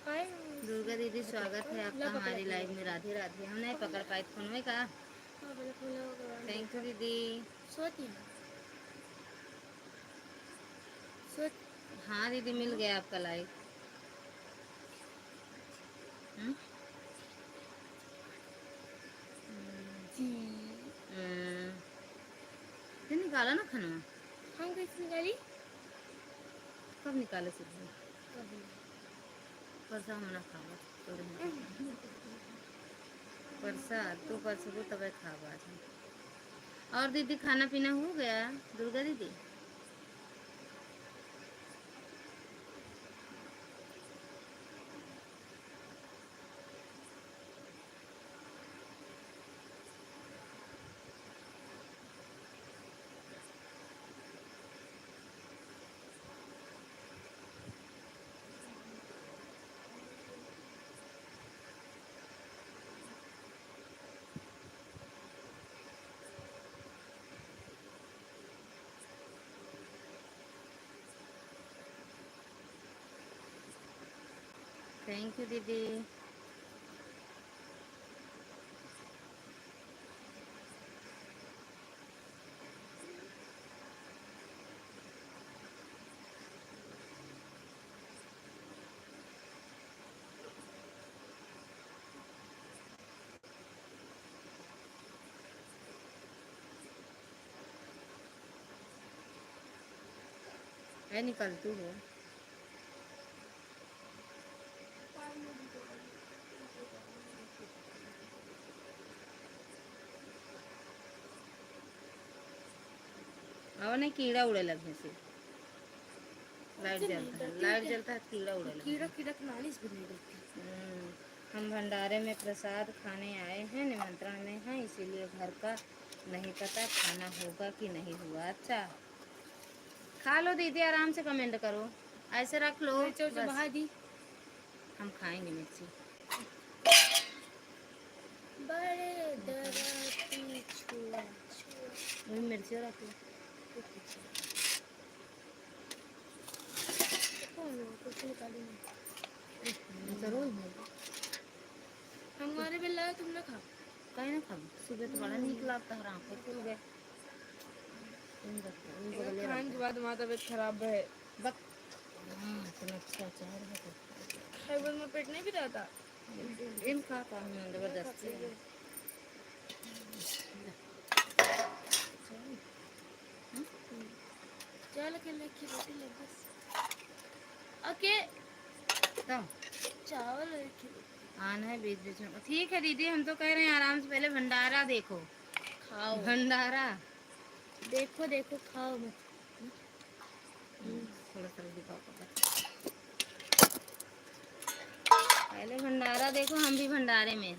दुर्गा दीदी स्वागत है आपका हमारी लाइव में। राधे राधे। हम नहीं पकड़ पाए फोन में का। थैंक यू दीदी। हाँ दीदी मिल गया आपका लाइव। निकाला ना खाना। हम कैसे निकाली? कब निकाले सब्जी? परसा हमने खावा परसा तो परसों को तब खावा। और दीदी खाना पीना हो गया दुर्गा दीदी? थैंक यू दीदी। है निकल तू हो। नहीं कीड़ा उड़े लगे से। लाइट जलता है, लाइट जलता है कीड़ा उड़े लगे। कीड़ा कीड़ा नालिश भी नहीं देती। हम भंडारे में प्रसाद खाने आए हैं, निमंत्रण में हैं, इसीलिए घर का नहीं पता खाना होगा कि नहीं हुआ। अच्छा खा लो दीदी, आराम से कमेंट करो, ऐसे रख लो बस। दी हम खाएंगे मिर्ची। बड़े दराती छुआ वही मिर्ची रख लो। कुछ निकाली नहीं। जरूर हमारे बिल्ला है, तुम ना खाओ। कहीं ना खाओ, सुबह तो बड़ा नीक लगता है, आंखें खुल गए। खाने के बाद हमारा तबीयत खराब है। इतना अच्छा अचार है तो खाए बाद में पेट नहीं भी रहता। इन खाता हूँ जबरदस्ती। चल के लेके रोटी ले बस। ओके चावल आना है बीच बीच में। ठीक है दीदी, हम तो कह रहे हैं आराम से पहले भंडारा देखो। खाओ भंडारा देखो देखो खाओ मत। थोड़ा सा दिखाओ पहले भंडारा देखो। हम भी भंडारे में हैं,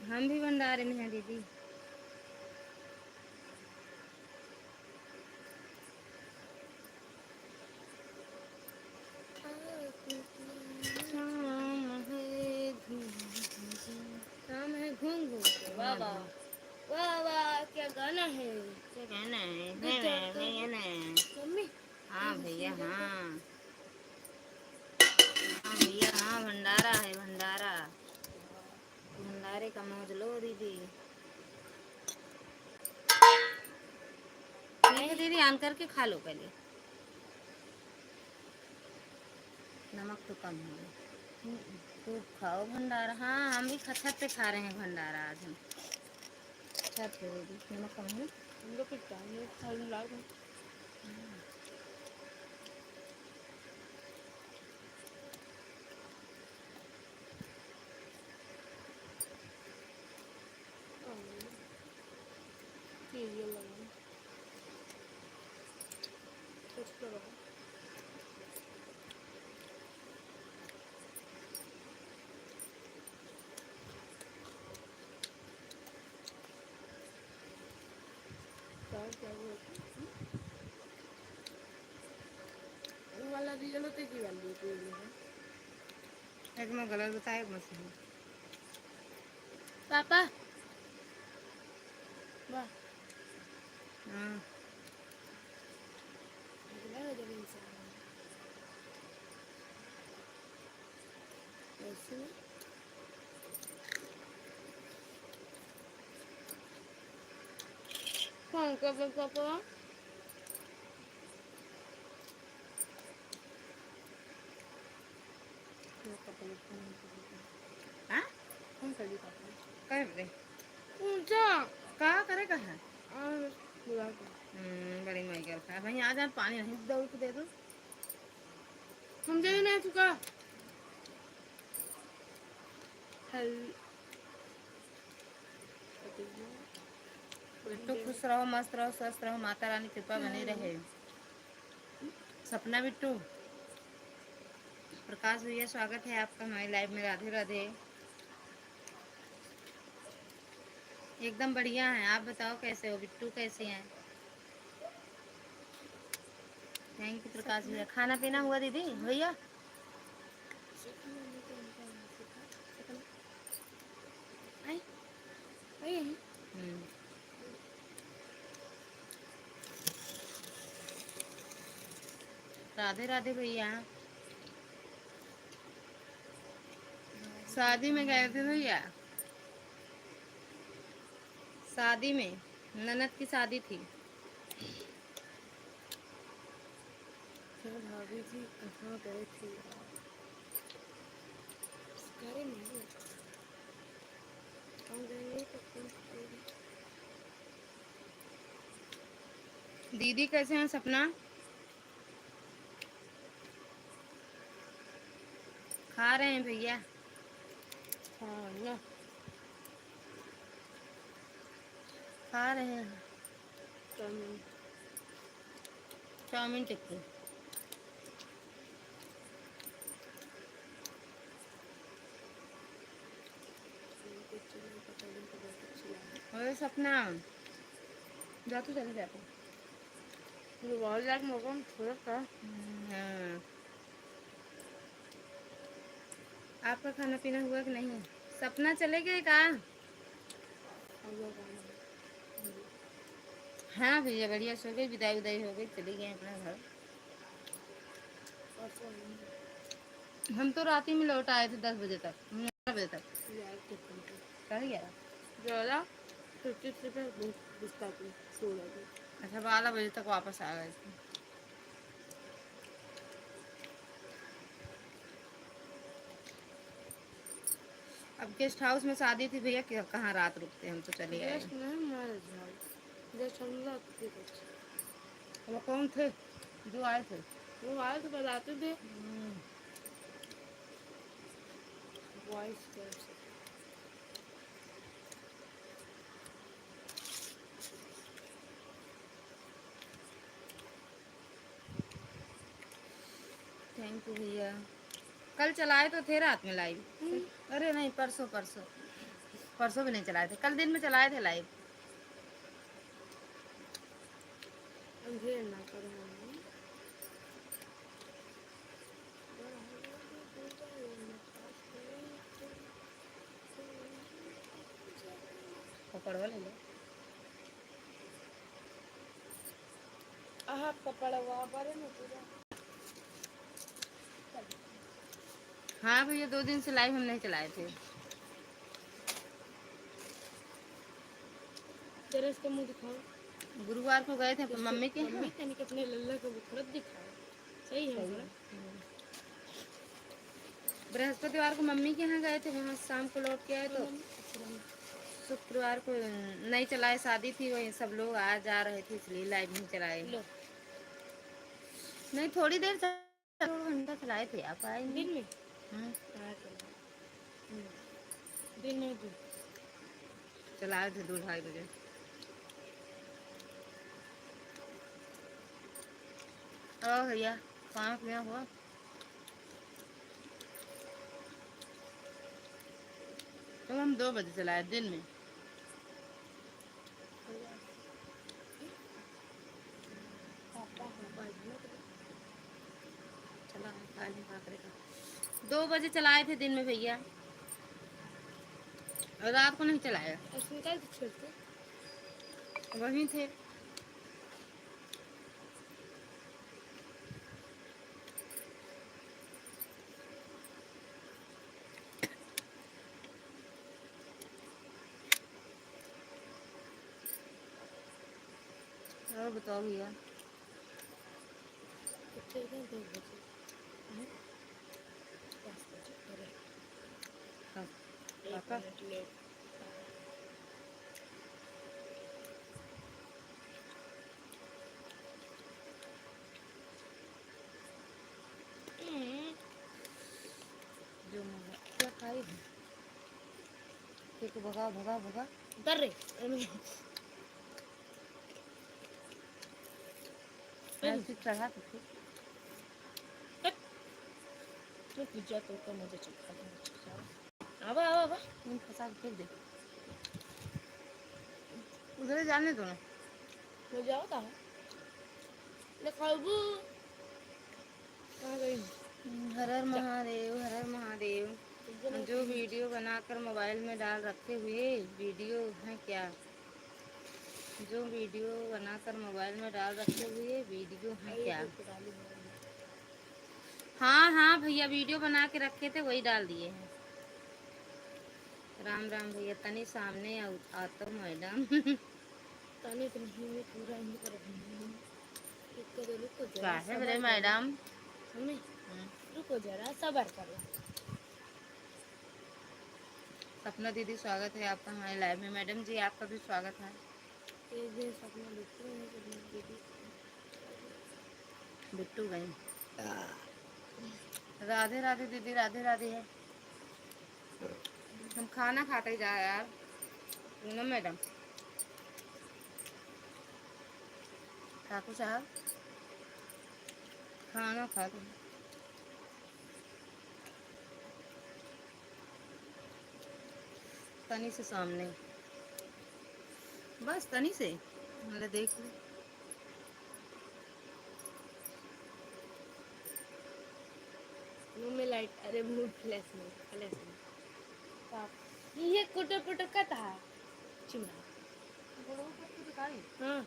हम भी भंडारे में हैं दीदी। शाम है घूम घूम के। वाह वाह वाह वाह, क्या गाना है। क्या कहना है? मम्मी हाँ भैया हाँ, हाँ भैया हाँ, भंडारा है भंडारा। भंडारे का मौज लो दीदी। ठीक है दीदी, आन करके खा लो पहले। नमक तो कम है, खूब खाओ भंडारा। हाँ हम भी छत पे खा रहे हैं भंडारा आज हम। छत पे दीदी नमक कम है। हम लोग कुछ टाइम खाने लाओ। सीरियल लगा कुछ लगा वाला रियल होते की वाली एक में गलत बताया मछली। पापा वाह हाँ ऐसे कौन कब पापा हाँ कौन कर दी पापा कर दे ऊंचा का करे कहा और बुला के बड़ी मई कर खा भाई आ जा पानी नहीं दौड़ के दे दो हम दे नहीं चुका हेल बिट्टू खुश रहो मस्त रहो स्वस्थ रहो माता रानी कृपा बनी रहे सपना बिट्टू प्रकाश भैया स्वागत है आपका हमारी लाइव में राधे राधे एकदम बढ़िया है आप बताओ कैसे हो बिट्टू कैसी हैं थैंक यू प्रकाश भैया खाना पीना हुआ दीदी भैया राधे राधे भैया शादी में गए थे भैया शादी में ननद की शादी थी भाभी जी कहाँ गए थे घरे नहीं हम गए तो दीदी कैसे हैं सपना खा रहे हैं भैया हाँ ना खा रहे हैं चाउमीन चाउमीन टिक्की अरे सपना जा तो चले जाते बहुत लाख मौका थोड़ा सा हाँ आपका खाना पीना हुआ कि नहीं सपना चले गए कहाँ हाँ भैया बढ़िया सो गई विदाई उदाई हो गई चली गए अपना घर हम तो रात ही में लौट आए थे 10 बजे तक 9 बजे तक कर गया ज़्यादा 53 पे बिस्तर पे सो गए अच्छा 12 बजे तक वापस आ गए थे अब गेस्ट हाउस में शादी थी भैया कहाँ रात रुकते हम तो चले आए वो कौन थे जो आए थे वो आए तो बताते थे वॉइस कैसे थैंक यू भैया कल चलाए तो थे रात में लाइव अरे नहीं परसों परसों परसों भी नहीं चलाए थे कल दिन में चलाए थे लाइव अंधेर ना करो पकड़वा ले लो आहा कपड़वा बारे में पूरा हाँ भैया 2 दिन से लाइव हम नहीं चलाए थे तेरे इसका मुंह दिखाओ गुरुवार को गए थे मम्मी के मम्मी तनी कितने लल्ला को बुखरत दिखाओ सही है ना बृहस्पतिवार को मम्मी के यहाँ गए थे वहाँ शाम को लौट के आए तो शुक्रवार को नहीं चलाए शादी थी वही सब लोग आ जा रहे थे इसलिए लाइव नहीं चलाए नहीं थोड़ी देर 2 घंटा चलाए थे आप आए दिन में दिन में भी चलाए थे 2-2:30 बजे ओ भैया खाना पीना हुआ तो हम 2 बजे चलाए दिन में चला 2 बजे चलाए थे दिन में भैया और रात को नहीं चलाया वहीं थे और बताओ भैया। कितने बजे? 2 बजे। हैं? 5 बजे। अरे हाँ, 1 पापा मिनट लेट। जो मंगा क्या खाई है? ठीक है, भगा भगा भगा। उतर रे। अरे ऐसे चढ़ा तो फिर मैं पिज्जा तो का मजा चखता हूँ। आवा आवा आवा। तुम फंसा के फेंक दे, उधर जाने दो ना। मजा आता है। ले खाबू। कहाँ गई? हर हर महादेव, हर हर महादेव। पिज्जा नहीं जो खानी। वीडियो बनाकर मोबाइल में डाल रखे हुए वीडियो है क्या? जो वीडियो बनाकर मोबाइल में डाल रखे हुए वीडियो है अरे क्या? ये तो डाली है। हाँ हाँ भैया, वीडियो बना के रखे थे वही डाल दिए हैं। राम राम भैया, तनी सामने आता मैडम। ताने तो नहीं मैं पूरा ही कर रही हूँ। रुको क्या जरा है सबर मेरे करो। मैडम? मम्मी रुको जरा सबर करो। सपना दीदी, स्वागत है आपका हमारे लाइव में। मैडम जी आपका भी स्वागत है। ये भी सपना बिट्टू है सपना दीदी। बिट्टू गई। राधे राधे दीदी, राधे राधे है। हम खाना खाते जा यार। पूनम मैडम, ठाकुर साहब खाना खा दो। तनी से सामने, बस तनी से मतलब देख लो। मुंह में लाइट अरे मुंह फ्लैश में ये कुटो पुटो का था चिमड़ा। हाँ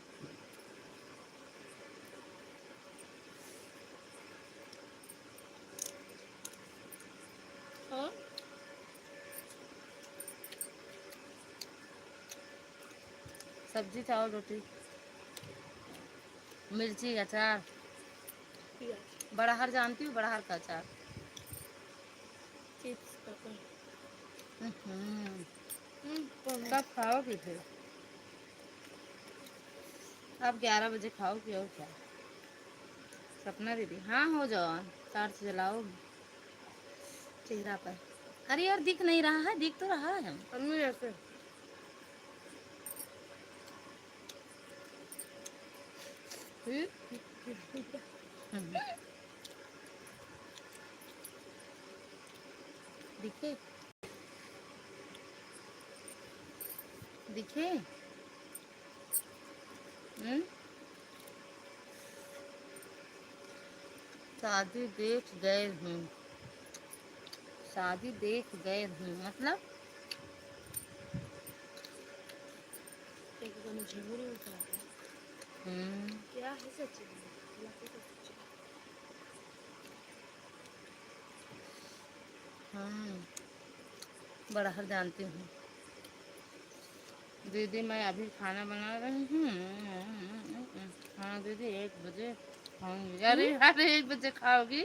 हाँ सब्जी चावल रोटी मिर्ची अचार। प्याज बड़हर जानती हूँ, बड़हर का अचार। चिप्स पापड़। कब खाओगी फिर? अब 11 बजे खाओगी और क्या? सपना दीदी, हाँ हो जाओ, टॉर्च जलाओ चेहरा पर। अरे यार दिख नहीं रहा है, दिख तो रहा है। अम्मी ऐसे फिर हम्म, दिखे दिखे। शादी देख गए हूँ, शादी देख गए हूँ मतलब एक गाना झिंगुरी उठा क्या है सच्ची हाँ बड़हर जानती हूँ दीदी, मैं अभी खाना बना रही हूँ। हाँ दीदी 1 बजे खाऊंगी। अरे यार 1 बजे खाओगी?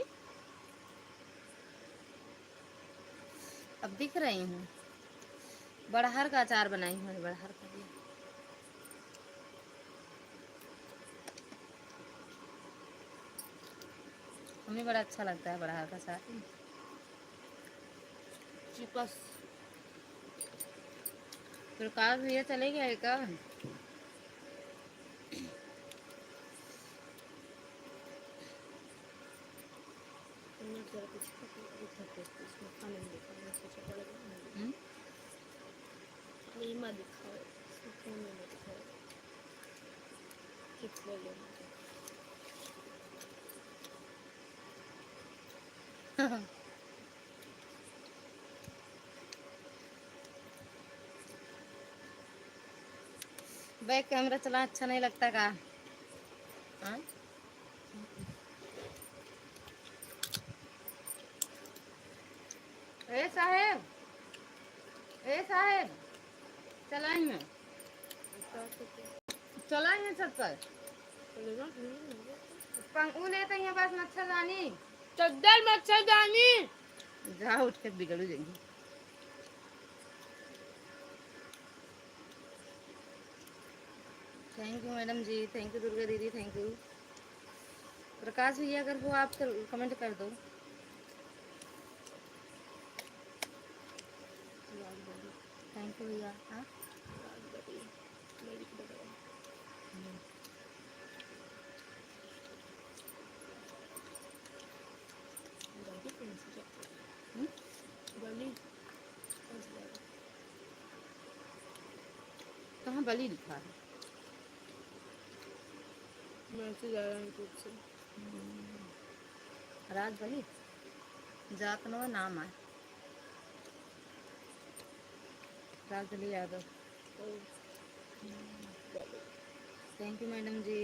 अब दिख रही हूँ। बड़हर का अचार बनाई हूँ, बड़हर का भी। हमें बड़ा अच्छा लगता है बड़हर का अचार। चिपस प्रकाश भैया चले गए क्या? हमने जरा कुछ इसमें खाने में देखा मैंने सोचा पड़ेगा नीमा दिखाओ इसमें खाने में दिखाओ चिप्स ले लो बैक कैमरा चला अच्छा नहीं लगता का? हाँ? ए साहेब, ए साहेब चलाएंगे, चलाएंगे छत पर। वो लेते हैं बस मच्छरदानी। चद्दर मच्छरदानी। जा उठ के बिगड़ जाएंगी। Thank you madam ji, thank you Durga दीदी, थैंक यू। प्रकाश भैया अगर वो आप कमेंट कर दो। थैंक यू भैया। हाँ कहाँ बलि लिखा है? मैसेज आ रहा है यूट्यूब से। राज बलि जात नो नाम है राज बलि यादव। थैंक यू मैडम जी।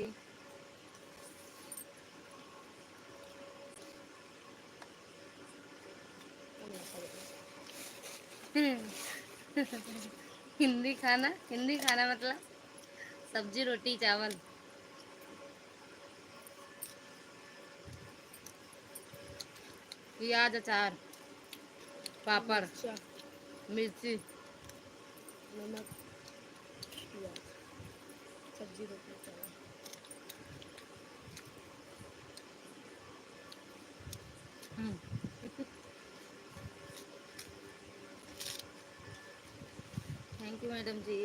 हिंदी खाना मतलब सब्जी रोटी चावल। प्याज अचार पापड़ अच्छा, मिर्ची। नमक, प्याज, सब्जी रोटी चावल। थैंक यू मैडम जी।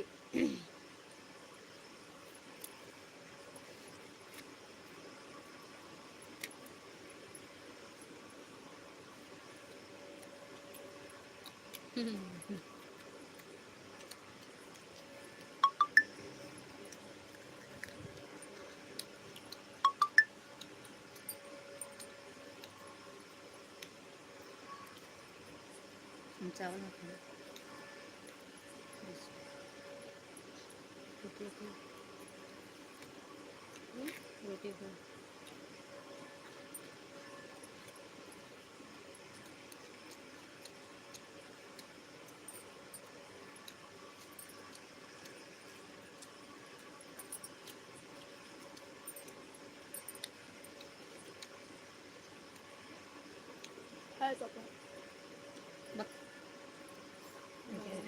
चावल में खाना रोटी रोटी को है पापा।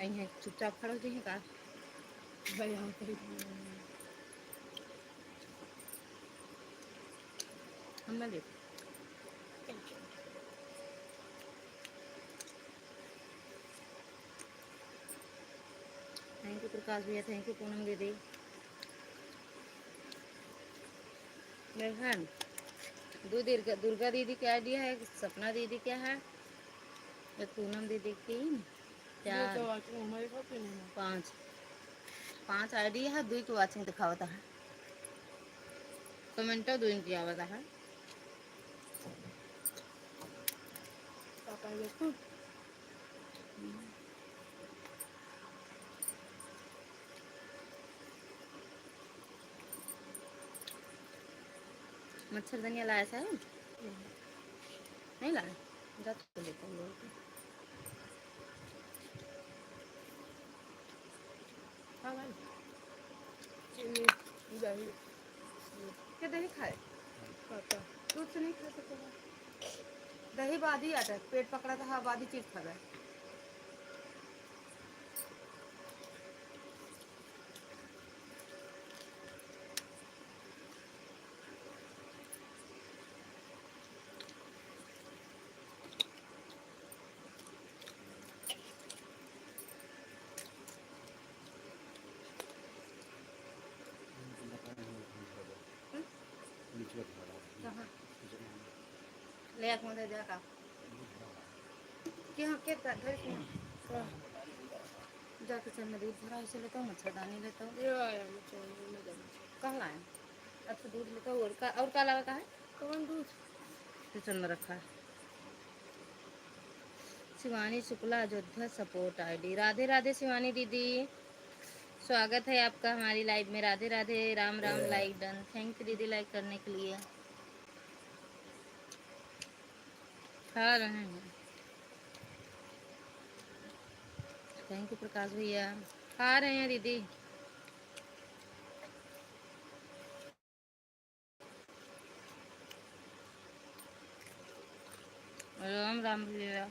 अहीं चुपचाप खड़ो जी का भाई यहाँ पर हम ले। थैंक यू प्रकाश भैया, थैंक यू पूनम दीदी। मेरे बहन दो दुर्गा दीदी क्या आइडिया है, सपना दीदी क्या है, पूनम दीदी की चार हमारे पास नहीं है। पाँच पाँच आइडिया है। दुई की वाचिंग दिखावता है, कमेंटो दुई की आवता है। पापा देखो मच्छरदानियाँ लाया था नहीं लाया, जा तो लेते हैं लोग। हाँ भाई चीनी दही क्या दही खाए? पापा दूध से नहीं खा सकते हैं। दही बादी आता है, पेट पकड़ा था, हाँ बादी चीज खा गए। कहाँ ले आके मुझे जा का क्या क्या घर से जाके चल मैं दूध भरा इसे लेता हूँ, मच्छरदानी लेता हूँ। ये आया मुझे कहाँ लाए? अच्छा दूध लेता हूँ। और का लगा का है? कौन दूध? किचन में रखा है। Shivani Shukla Ayodhya support ID. राधे राधे शिवानी दीदी, स्वागत है आपका हमारी लाइव में। Radhe Radhe, Ram Ram. Like done, thank you दीदी लाइक करने के लिए। खा रहे हैं, थैंक यू प्रकाश भैया। खा रहे हैं दीदी। राम राम लीला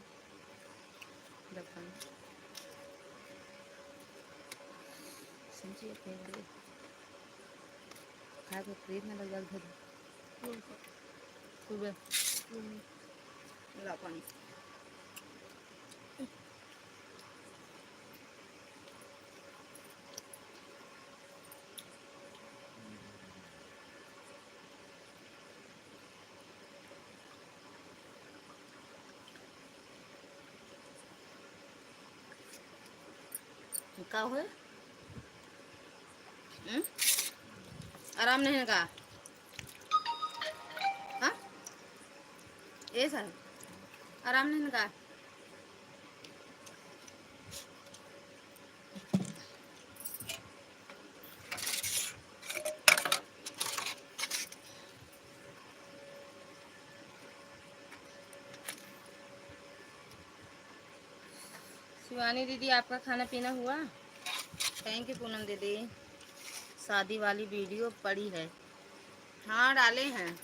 दफन समझिए फेंक खा के फ्रीज में लगा घर सुबह ला पानी का हुआ आराम नहीं का हाँ ये सर आराम नहीं का शिवानी दीदी आपका खाना पीना हुआ? थैंक यू पूनम दीदी। शादी वाली वीडियो पड़ी है? हाँ डाले हैं।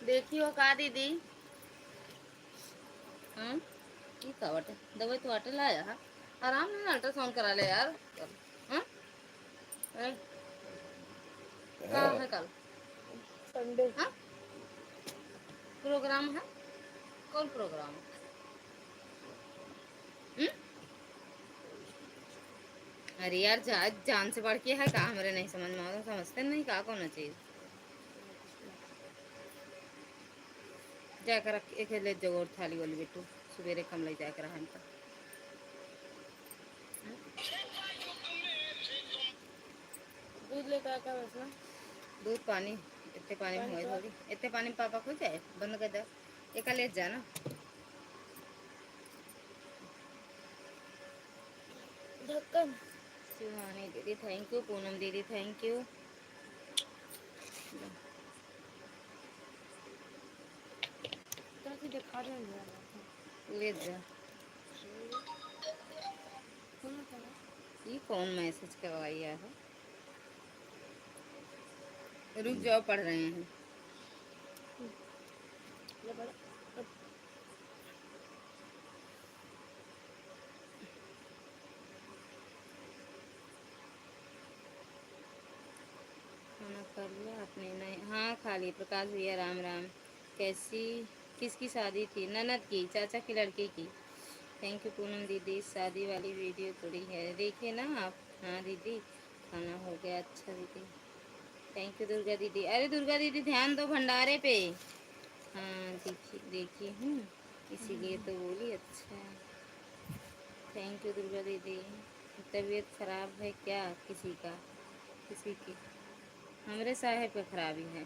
देखियो का दीदी की कावट है दवाई तो आटे लाया है आराम नहीं अल्ट्रासाउंड करा ले यार हाँ का है कल संडे हाँ प्रोग्राम है कौन प्रोग्राम है अरे यार जान से बढ़ के है का हमारे नहीं समझ में आता समझते नहीं का कौन चीज जाकर एक ले जगह थाली वाली बेटू सवेरे कम ले जाकर हम का दूध लेकर का बसना दूध पानी इतने पानी में हुए थोड़ी इतने पानी में पापा खुद जाए बंद कर दे एक ले जाना ढक्कन शिवानी दीदी थैंक यू पूनम दीदी थैंक यू ताकि दिखा रहे हैं ले जा ये कौन मैसेज करवाया है रुक जाओ पढ़ रहे हैं खाना कर लिया आपने नहीं हाँ खा ली प्रकाश भैया राम राम कैसी किसकी शादी थी ननद की चाचा की लड़की की थैंक यू पूनम दीदी शादी वाली वीडियो पड़ी है देखिए ना आप हाँ दीदी खाना हो गया अच्छा दीदी थैंक यू दुर्गा दीदी अरे दुर्गा दीदी ध्यान दो भंडारे पे हाँ देखिए हूँ इसीलिए तो बोली अच्छा थैंक यू दुर्गा दीदी तबीयत खराब है क्या किसी का किसी की हमारे साहेब का खराबी है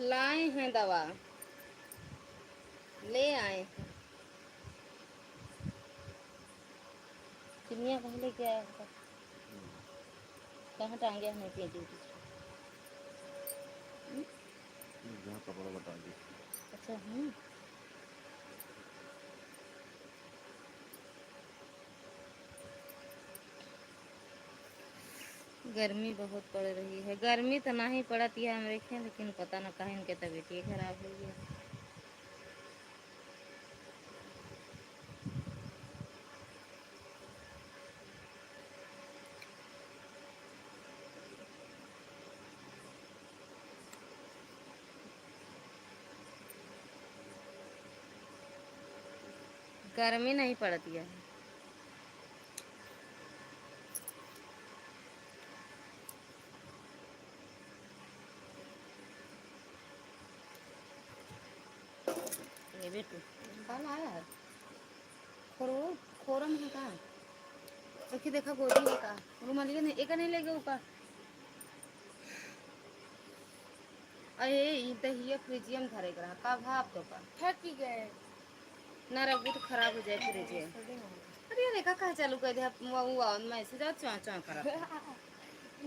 लाए हैं दवा ले आए हैं चिनिया कहाँ लेके आया था कहाँ टांगे हमें पे ड्यूटी जहाँ कपड़ा बता दी अच्छा गर्मी बहुत पड़ रही है गर्मी तो ना ही पड़ती है हमारे खे लेकिन पता ना कहीं इनके तबीयत ही खराब हो गया गर्मी नहीं पड़ती है ये बेटू कल आया है खोरो खोरम है का देखी देखा गोदी है का रुमालिया नहीं एक नहीं लेगे ऊपर अरे ई दहिया फ्रिजियम धरे करा का भाप तो का थक ही गए। ना रखू तो खराब हो जाए फ्रिज अरे यार का कहा चालू कर दे वो मैसेज आ चा चा करा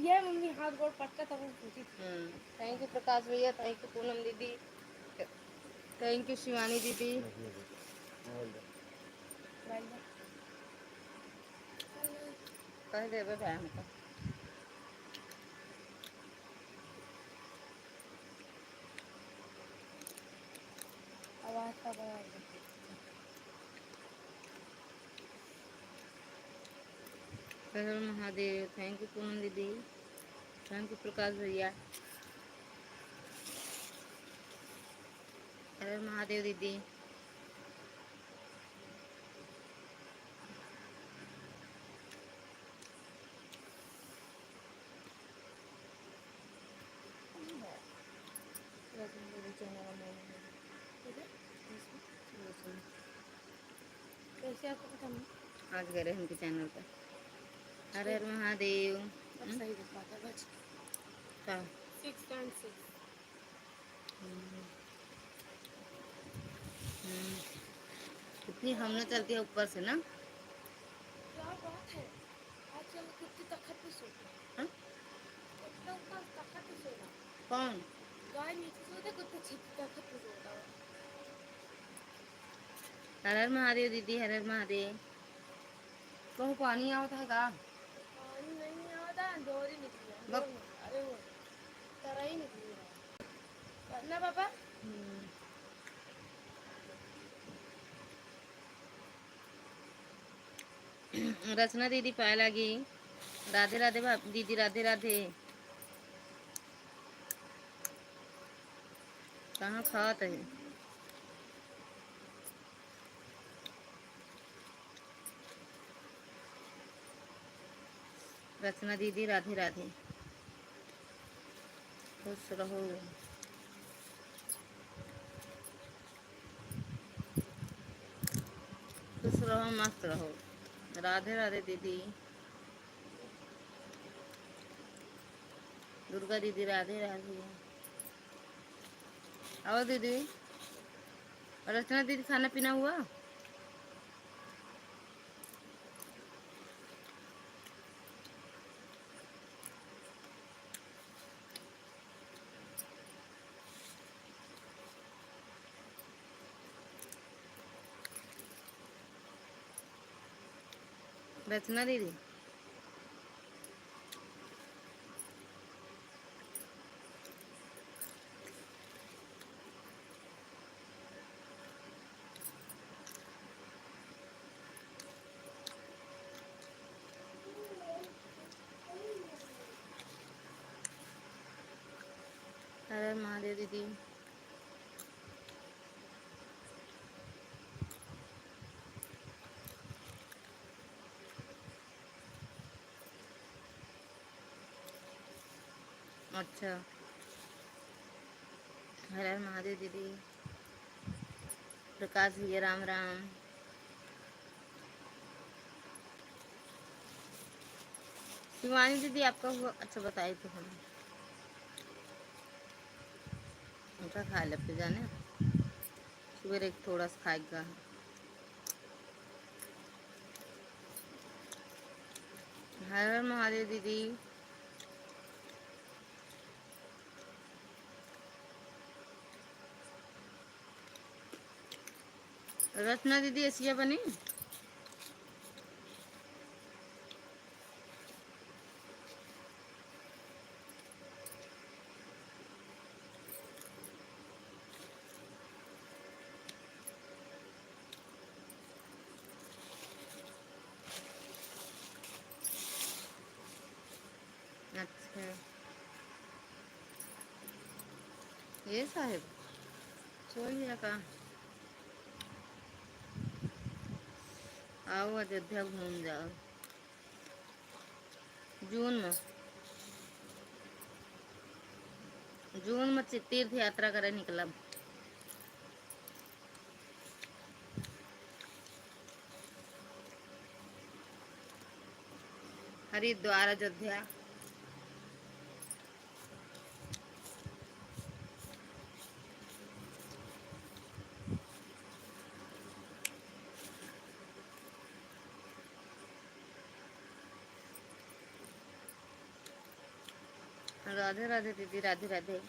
ये मम्मी हाथ गोड़ पटका तब वो पूछी थी। थैंक यू प्रकाश भैया थैंक यू पूनम दीदी थैंक यू शिवानी दीदी मोबाइल दे। कह देवे भाई हमको आवाज का आवाज हर हर महादेव थैंक यू पूनम दीदी थैंक यू प्रकाश भैया हर हर महादेव दीदी कैसे आपको पता नहीं? आज गए रहे उनके चैनल पर हर हर महादेव अब सही देख पाता बच का 6.6 इतनी हमने चलती है ऊपर से ना क्या बात है आजकल कितनी ताकत पे सोता हाँ? कितना ऊपर ताकत पे सोता कौन गाय नीचे सोते कितनी छिपी ताकत पे सोता हर हर महादेव दीदी हर हर महादेव कहूँ पानी आवता है का पानी नहीं आता डोर ही निकली है बक। अरे वो तरह ही निकली है ना पापा रचना दीदी पाए लगी राधे राधे दीदी राधे राधे कहाँ खात है रचना दीदी राधे राधे खुश रहो खुश रहो मस्त रहो राधे राधे दीदी दुर्गा दीदी राधे राधे आओ दीदी रचना दीदी खाना पीना हुआ रचना दीदी हर हर महादेव दीदी अच्छा हर हर महादेव दीदी प्रकाश भैया राम राम शिवानी दीदी आपका हुआ अच्छा बताइए तो हम उनका खा लेते जाने सुबह एक थोड़ा सा खाएगा हर हर महादेव दीदी रचना दीदी एसिया बनी अच्छा ये साहेब सो गया का आओ अयोध्या घूम जाओ जून में तीर्थ यात्रा करे निकलब हरिद्वार अयोध्या। राधे राधे दीदी, राधे राधे।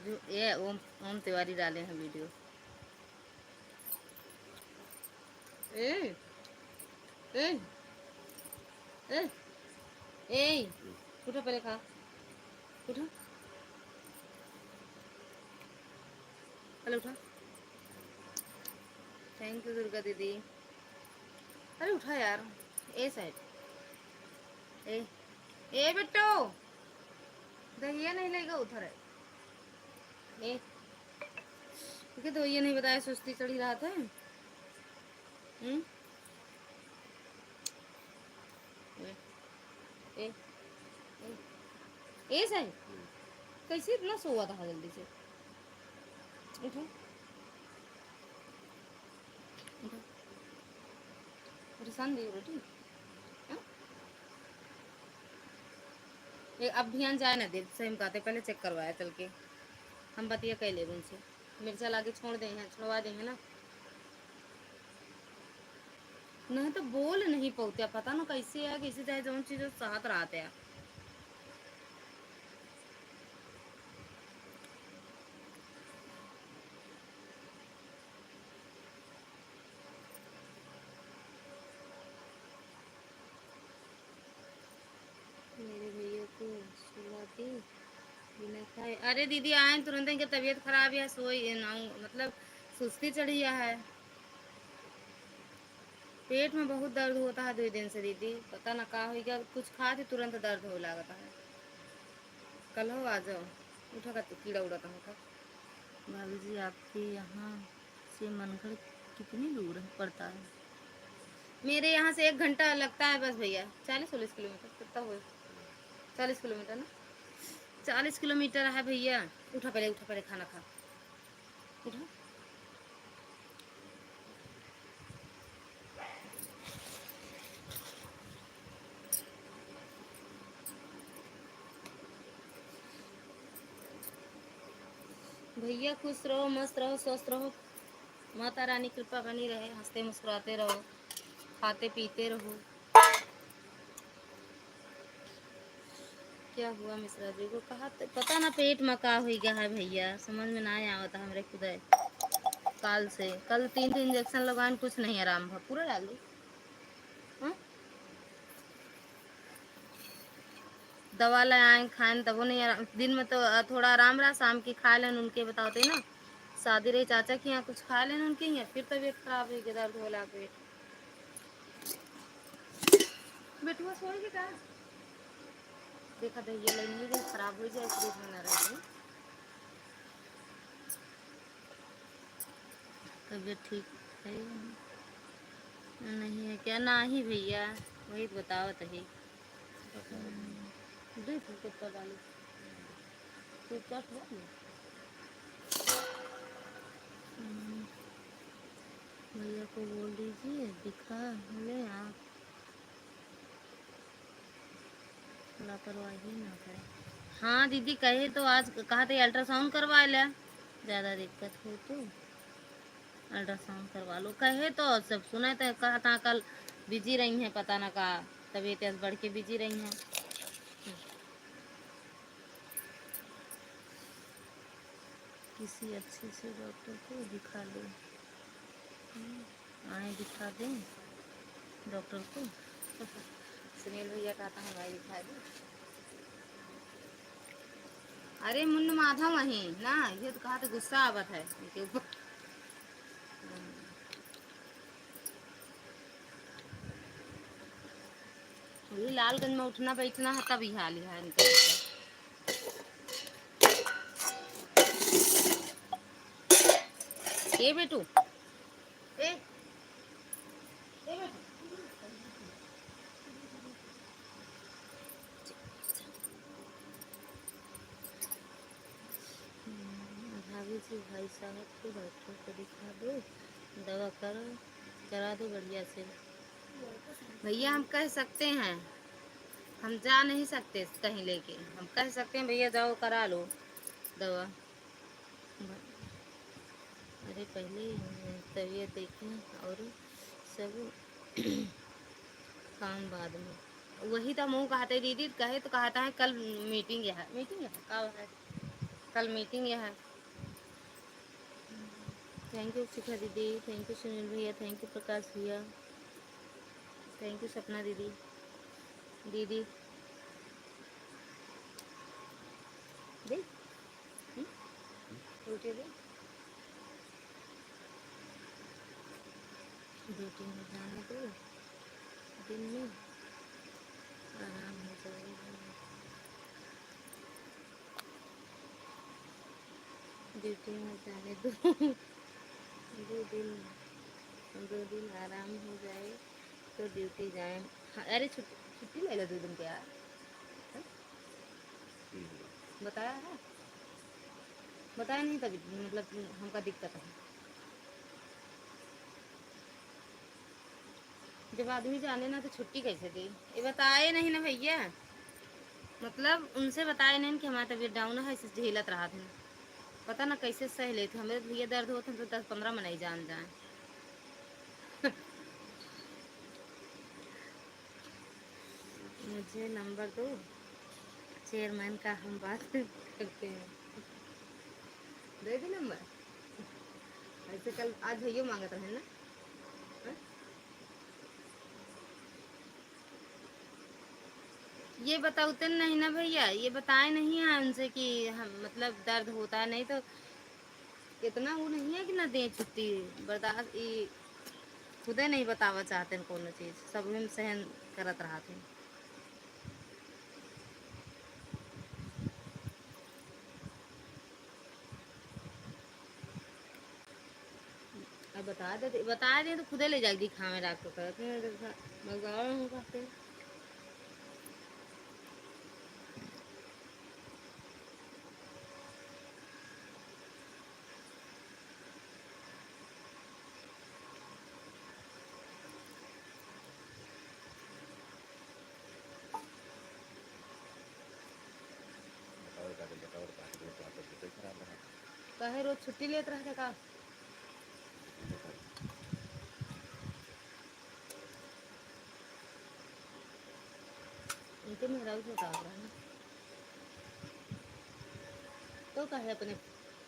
जो ये ओम ओम तिवारी डाले हैं वीडियो। ए ए ए ए उठो पहले खा, उठो पहले उठा। थैंक यू दुर्गा दीदी। अरे उठा यार, ए साइड। ए ए बेटो, दहिया नहीं लेगा उधर है। ए क्योंकि तो ये नहीं बताया, सुस्ती चढ़ी रहा था। ए ए ए साइड कैसे इतना सोया था जल्दी से। उठो उठो, परेशान दी रोटी। एक अब ध्यान जाए ना दे, सही कहते पहले चेक करवाया चल के। हम बतिया कह ले उनसे, मिर्चा लाके छोड़ दें हैं, छोड़वा देंगे ना। नहीं तो बोल नहीं पौत्या, पता ना कैसे है, कैसे चाहे जो चीज़ साथ रहते हैं। मेरे भैया को सुलाती बिना खाए। अरे दीदी आए तुरंत, इनकी तबीयत खराब है, सोई ना, मतलब सुस्ती चढ़ी है। पेट में बहुत दर्द होता है 2 दिन से दीदी, पता ना का हो गया, कुछ खा थे तुरंत दर्द हो लगता है। कल हो आ जाओ, उठा का कीड़ा उड़ाता हूँ। भाभी जी आपके यहाँ से मनगढ़ कितनी दूर है पड़ता है? मेरे यहाँ से 1 घंटा लगता है बस भैया, 40-40 किलोमीटर कितना हुआ, 40 किलोमीटर ना, 40 किलोमीटर है भैया। उठा पहले खाना खा, उठा। भैया खुश रहो, मस्त रहो, स्वस्थ रहो, माता रानी कृपा बनी रहे, हंसते मुस्कुराते रहो, खाते पीते रहो। क्या हुआ मिश्रा जी को? कहा पता ना पेट में का हो गया है भैया, समझ में ना आवता हमरे खुदा। काल से कल 3 इंजेक्शन लगाए, कुछ नहीं आराम हुआ। पूरा डाल दी दवा लाए खाएं तब नहीं आराम। दिन में तो थोड़ा आराम रहा, शाम की खा लेन उनके बताते ना, शादी रही चाचा के यहाँ, कुछ खा लेन उनके यहाँ, फिर तबीयत खराब हुई, दर्द होला पेट। बेटुआ सोएगी का? देखा दही लेनी है, खराब हो जाए, फ्रिज में ना रहे। तबीयत ठीक है नहीं है क्या? ना ही भैया, वही बताओ तही। दूध कितना डाली? भैया को बोल दीजिए दिखा ले आप, लापरवाही ना करे। हाँ दीदी कहे तो आज कहा थे अल्ट्रासाउंड करवा ले, ज़्यादा दिक्कत हो तो अल्ट्रासाउंड करवा लो कहे तो। सब सुना तो कहा था कल बिजी रही हैं, पता ना का तबीयत बढ़ के बिजी रही हैं। किसी अच्छे से डॉक्टर को दिखा लो, आए दिखा दें डॉक्टर को। सुनील भैया कहता है भाई दिखा दो। अरे मुन्न माधा वहीं ना, ये तो कहा तो गुस्सा आवत है इनके ऊपर। लालगंज में उठना बैठना है तब ही हाल है इनका। ए बेटू ए बेटू, भाभी जी भाई साहब को डॉक्टर को दिखा दो, दवा करो करा दो बढ़िया से। भैया हम कह सकते हैं, हम जा नहीं सकते कहीं लेके, हम कह सकते हैं भैया जाओ करा लो दवा। अरे पहले तबीयत देखें और सब काम बाद में। वही तो मुँह कहते दीदी, कहे तो कहता है कल मीटिंग है, मीटिंग है कब है, कल मीटिंग है। थैंक यू शिखा दीदी, थैंक यू सुनील भैया, थैंक यू प्रकाश भैया, थैंक यू सपना दीदी। दीदी दे रोटी दे, ड्यूटी में जाने दो, दिन में आराम हो जाएगा। ड्यूटी में जाने दो दो दिन आराम हो जाए तो ड्यूटी जाए। हाँ, अरे छुट्टी छुट्टी ले लो 2 दिन के यार, बताया है, बताया नहीं तभी मतलब हमका दिक्कत है। जब आदमी जाने ना तो छुट्टी कैसे दे, ये बताए नहीं ना भैया, मतलब उनसे बताए नहीं कि हमारा तबीयत डाउन है, इसे झेलत रहा था। पता ना कैसे सह लेते, हमें तो भैया दर्द होता तो 10-15 में नहीं जान जाए। मुझे नंबर दो चेयरमैन का, हम बात करते हैं। दे दी नंबर, ऐसे कल आज भैया मांगत रहे ना। हाँ? ये बताते नहीं ना भैया, ये बताए नहीं है उनसे कि हम मतलब दर्द होता है, नहीं तो इतना वो नहीं है कि ना दे छुट्टी, बर्दाश्त ये खुदे नहीं बतावा चाहते हैं कोनो चीज़, सब हम सहन करत रहा थे। अब बता दे तो खुदे ले जाके दिखावे डॉक्टर कहते हैं, मगाओ हम कहते हैं। कहे रोज छुट्टी लेते रहते का, उनके मेहराज बता रहा है तो कहे अपने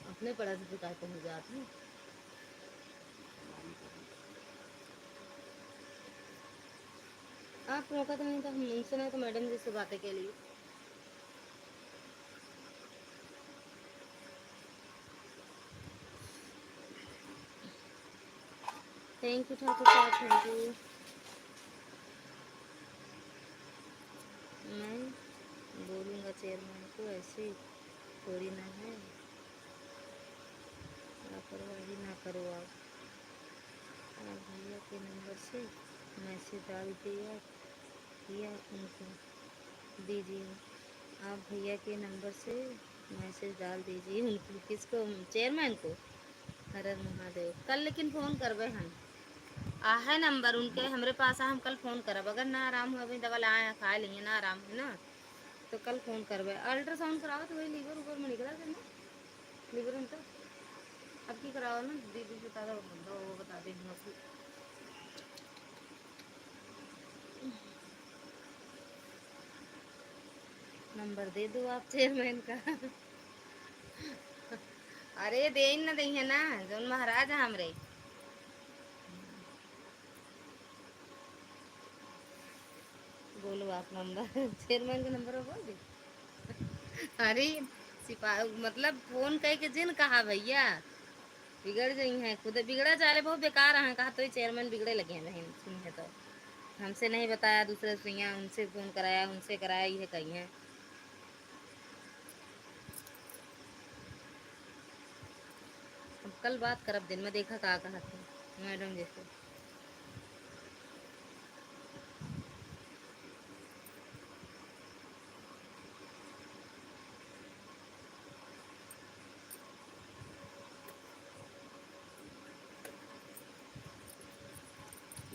अपने पढ़ा से शिकायत पहुँच जाती है। आप मौका तो नहीं था, हम उनसे नहीं तो मैडम जी से बातें के लिए। थैंक यू ठाकुर साहब, थैंक यू। मैं बोलूँगा चेयरमैन को, ऐसे थोड़ी ना है, लापरवाही ना करो आप भैया के नंबर से मैसेज डाल किया उनको दीजिए, आप भैया के नंबर से मैसेज डाल दीजिए उनको। किसको, चेयरमैन को? हर हर महादेव। कल लेकिन फ़ोन करबे हम, आ है नंबर उनके हमरे पास, हम कल फ़ोन करब। अगर ना आराम हुआ, अभी दवा लाए खा लिए ना आराम है ना, तो कल फ़ोन करबे। अल्ट्रासाउंड कराओ तो वही लीवर ऊपर में निकला था ना, लीवर में तो अब की कराओ ना, दीदी बता दो, वो बता दे हमको। नंबर दे दो आप चेयरमैन का। अरे दे न दे है ना, जौन महाराज है हमरे। बोलो आप नंबर चेयरमैन का नंबर बोल दे। अरे सिपाही मतलब फोन कह के जिन कहा भैया बिगड़ गई हैं, खुद बिगड़ा चाले बहुत बेकार हैं, कहा तो चेयरमैन बिगड़े लगे हैं नहीं सुन है तो। हमसे नहीं बताया, दूसरे से उनसे फ़ोन कराया, उनसे कराया, ये कही है। अब कल बात करब, दिन में देखा का कहा थे मैडम जैसे।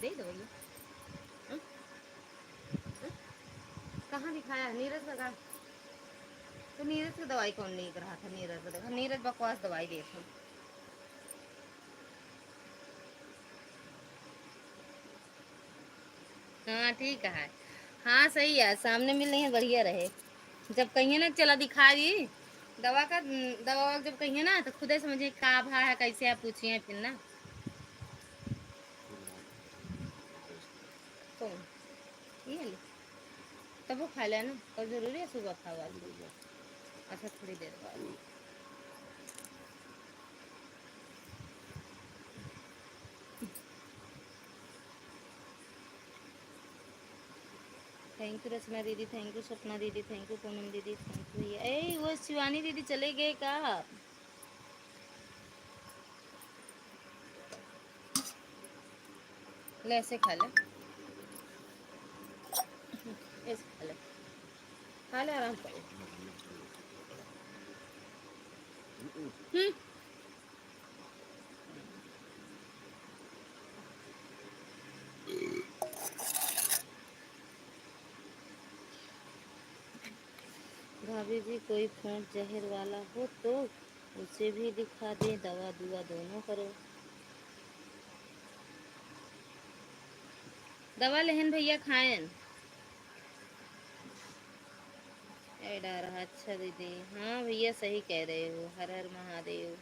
दे दो भैया। कहाँ दिखाया नीरज का कहाँ? तो नीरज की दवाई कौन लेकर रहा था? नीरज को देखा, नीरज बकवास दवाई देखो। हाँ ठीक है, हाँ सही है, सामने मिल रही है बढ़िया रहे। जब कहिए ना चला दिखा दी दवा का, दवा जब कहिए ना तो खुद ही समझिए का भा है कैसे आप पूछिए फिर ना। कौन ये ले, तब वो खा लेना, तब जरूरी है सुबह खावा ली। अच्छा थोड़ी देर बाद। थैंक यू रचना दीदी, थैंक यू सपना दीदी, थैंक यू पूनम दीदी, थैंक यू भैया। ए वो शिवानी दीदी चले गए का? ले ऐसे खा ले, ऐसे खा ले, खा ले आराम कर। भाभी जी कोई फोन जहर वाला हो तो उसे भी दिखा दे, दवा दुआ दोनों करो। दवा लेहन भैया खाएं। एडा रहा, अच्छा दीदी, हाँ भैया सही कह रहे हो, हर हर महादेव।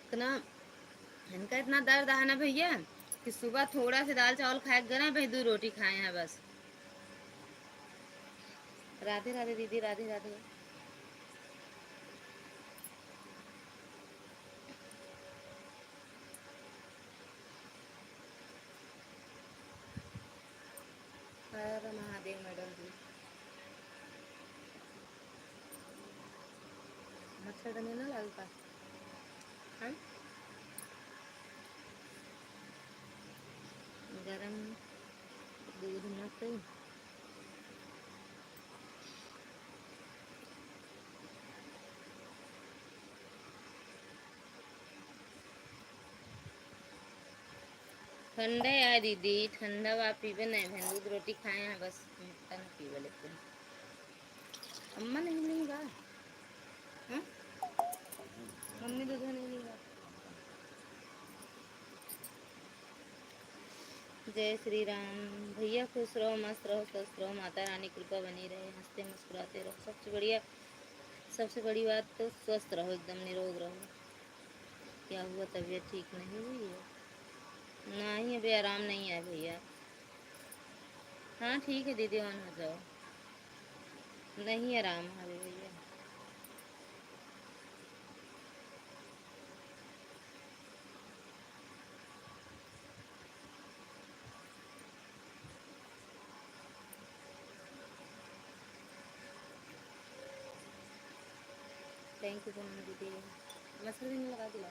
इतना इनका इतना दर्द है ना भैया कि सुबह थोड़ा से दाल चावल खाए गए ना भाई, 2 रोटी खाए हैं बस। राधे राधे दीदी, राधे राधे। हर हर महादेव मैडम जी। मच्छर तो नहीं ना लगता? हाँ गरम दूध मत। ठंडे है दीदी, ठंडा आप पीबे नहीं, बहन दूध रोटी खाए हैं बस, मिठा नहीं पीबे। लेकिन अम्मा नहीं लेगा, हाँ? मम्मी दूध नहीं लेगा। जय श्री राम भैया, खुश रहो, मस्त रहो, स्वस्थ रहो, माता रानी कृपा बनी रहे, हंसते मुस्कुराते रहो। सबसे बढ़िया, सबसे बड़ी बात तो स्वस्थ रहो, एकदम निरोग रहो। क्या हुआ, तबीयत ठीक नहीं हुई है? नहीं अभी आराम नहीं है भैया। हाँ ठीक है दीदी, ऑन हो जाओ। नहीं आराम है अभी भैया। थैंक यू पूनम दीदी, मछली भी नहीं लगा दिया।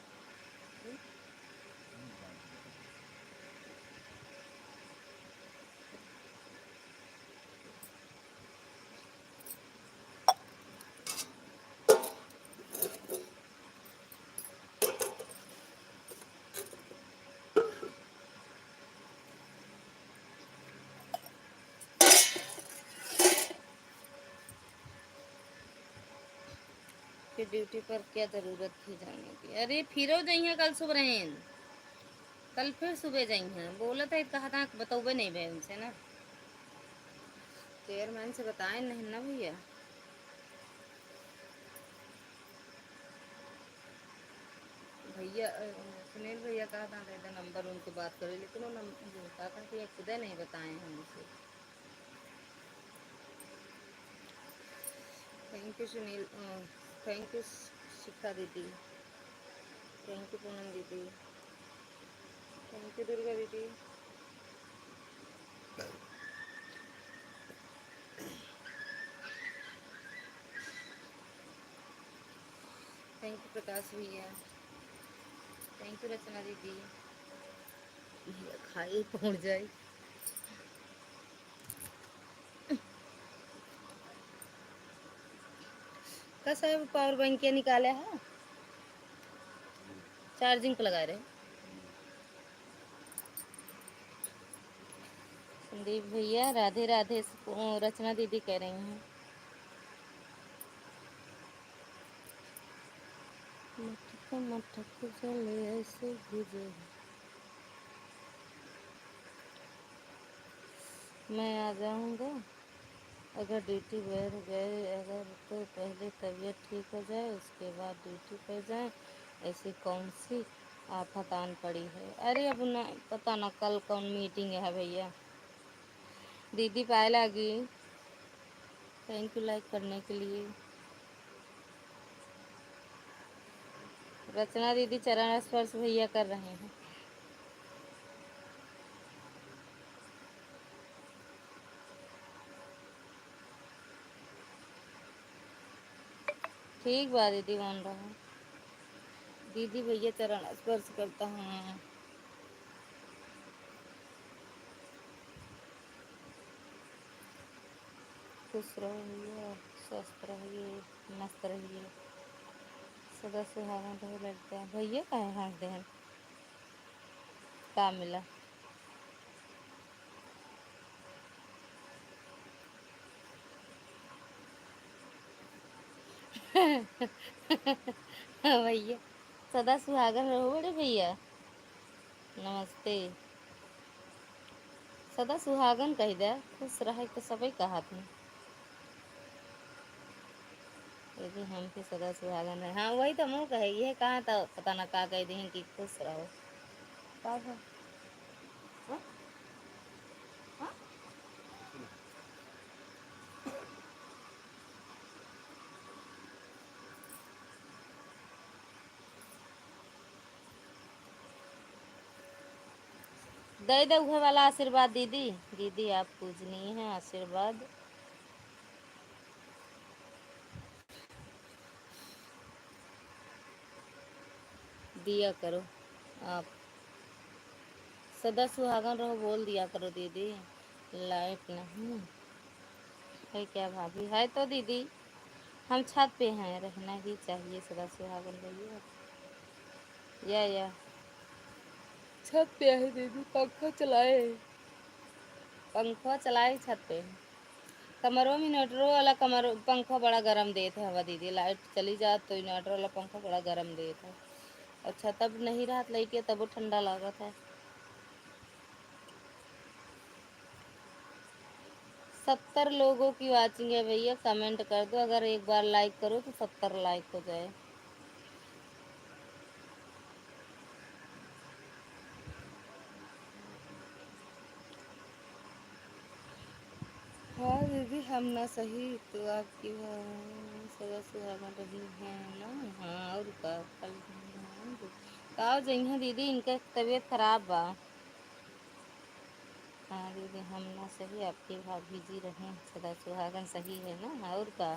फिर ड्यूटी पर क्या ज़रूरत थी जाने की? अरे फिरो जाइए कल सुबह, कल फिर सुबह जाइए। बोला था, कहा था बतौबे नहीं भाई उनसे ना, चेयरमैन से बताए नहीं ना भैया। भैया सुनील भैया कहा था दे नंबर उनके बात करे, लेकिन वो नंबर कहा था कि ये खुद नहीं बताए हैं मुझे। Thank you Sunil, thank you Shikha दीदी, थैंक यू पूनम दीदी, थैंक यू दुर्गा दीदी। थैंक यू प्रकाश भैया, थैंक यू रचना दीदी। भैया खाई पहुँच जाए। कैसा है वो पावर बैंक क्या निकाले है, चार्जिंग पे लगा रहे। संदीप भैया राधे राधे, रचना दीदी कह रही हैं। मटक मटक जले ऐसे भिजे, मैं आ जाऊंगा अगर ड्यूटी बैठ गए, अगर तो पहले तबीयत ठीक हो जाए उसके बाद ड्यूटी पर जाए, ऐसी कौन सी आफत आन पड़ी है। अरे अब ना पता ना कल कौन मीटिंग है भैया। दीदी पायल आ गई, थैंक यू लाइक करने के लिए। रचना दीदी चरण स्पर्श भैया कर रहे हैं। ठीक बा दीदी मान रहा, दीदी भैया चरण स्पर्श करता हूँ। खुश रहिए, स्वस्थ रहिए, मस्त रहिए, सदा सुहागन रहे लड़ते हैं। भैया काहे हंसते हैं, का मिला। भैया सदा सुहागन रहो बड़े भैया, नमस्ते। सदा सुहागन कह दे, खुश रहे तो सभी कहा थी, यदि हम भी सदा सुहागन रहे। हाँ वही तो मुँह कहे, ये कहाँ तो पता ना का कह दी कि खुश रहो। का है? हाँ? हाँ? दे दे उहे वाला आशीर्वाद दीदी, दीदी आप पूजनीय हैं, आशीर्वाद। दिया करो आप, सदा सुहागन रहो बोल दिया करो दीदी। लाइट नहीं है क्या भाभी, है तो दीदी हम छत पे हैं, रहना ही चाहिए सदा सुहागन भैया। या छत पे है दीदी, पंखा चलाए, पंखा चलाए छत पे। कमरों में इन्वर्टर वाला कमर पंखा बड़ा गर्म देता है हवा दीदी, लाइट चली जाए तो इन्वर्टर वाला पंखा बड़ा गर्म देता है। अच्छा तब नहीं रात लाइट है तब वो ठंडा लागत है। 70 लोगों की वाचिंग है भैया, कमेंट कर दो, अगर एक बार लाइक करो तो 70 लाइक हो जाए। हाँ दीदी हम ना सही तो आपकी सदा सुहागन रही हैं ना। हाँ और का कल का जइहा दीदी, इनका तबीयत खराब बा। हाँ दीदी हम ना सही आपकी भाभी जी रहें, सदा सुहागन सही है ना। और का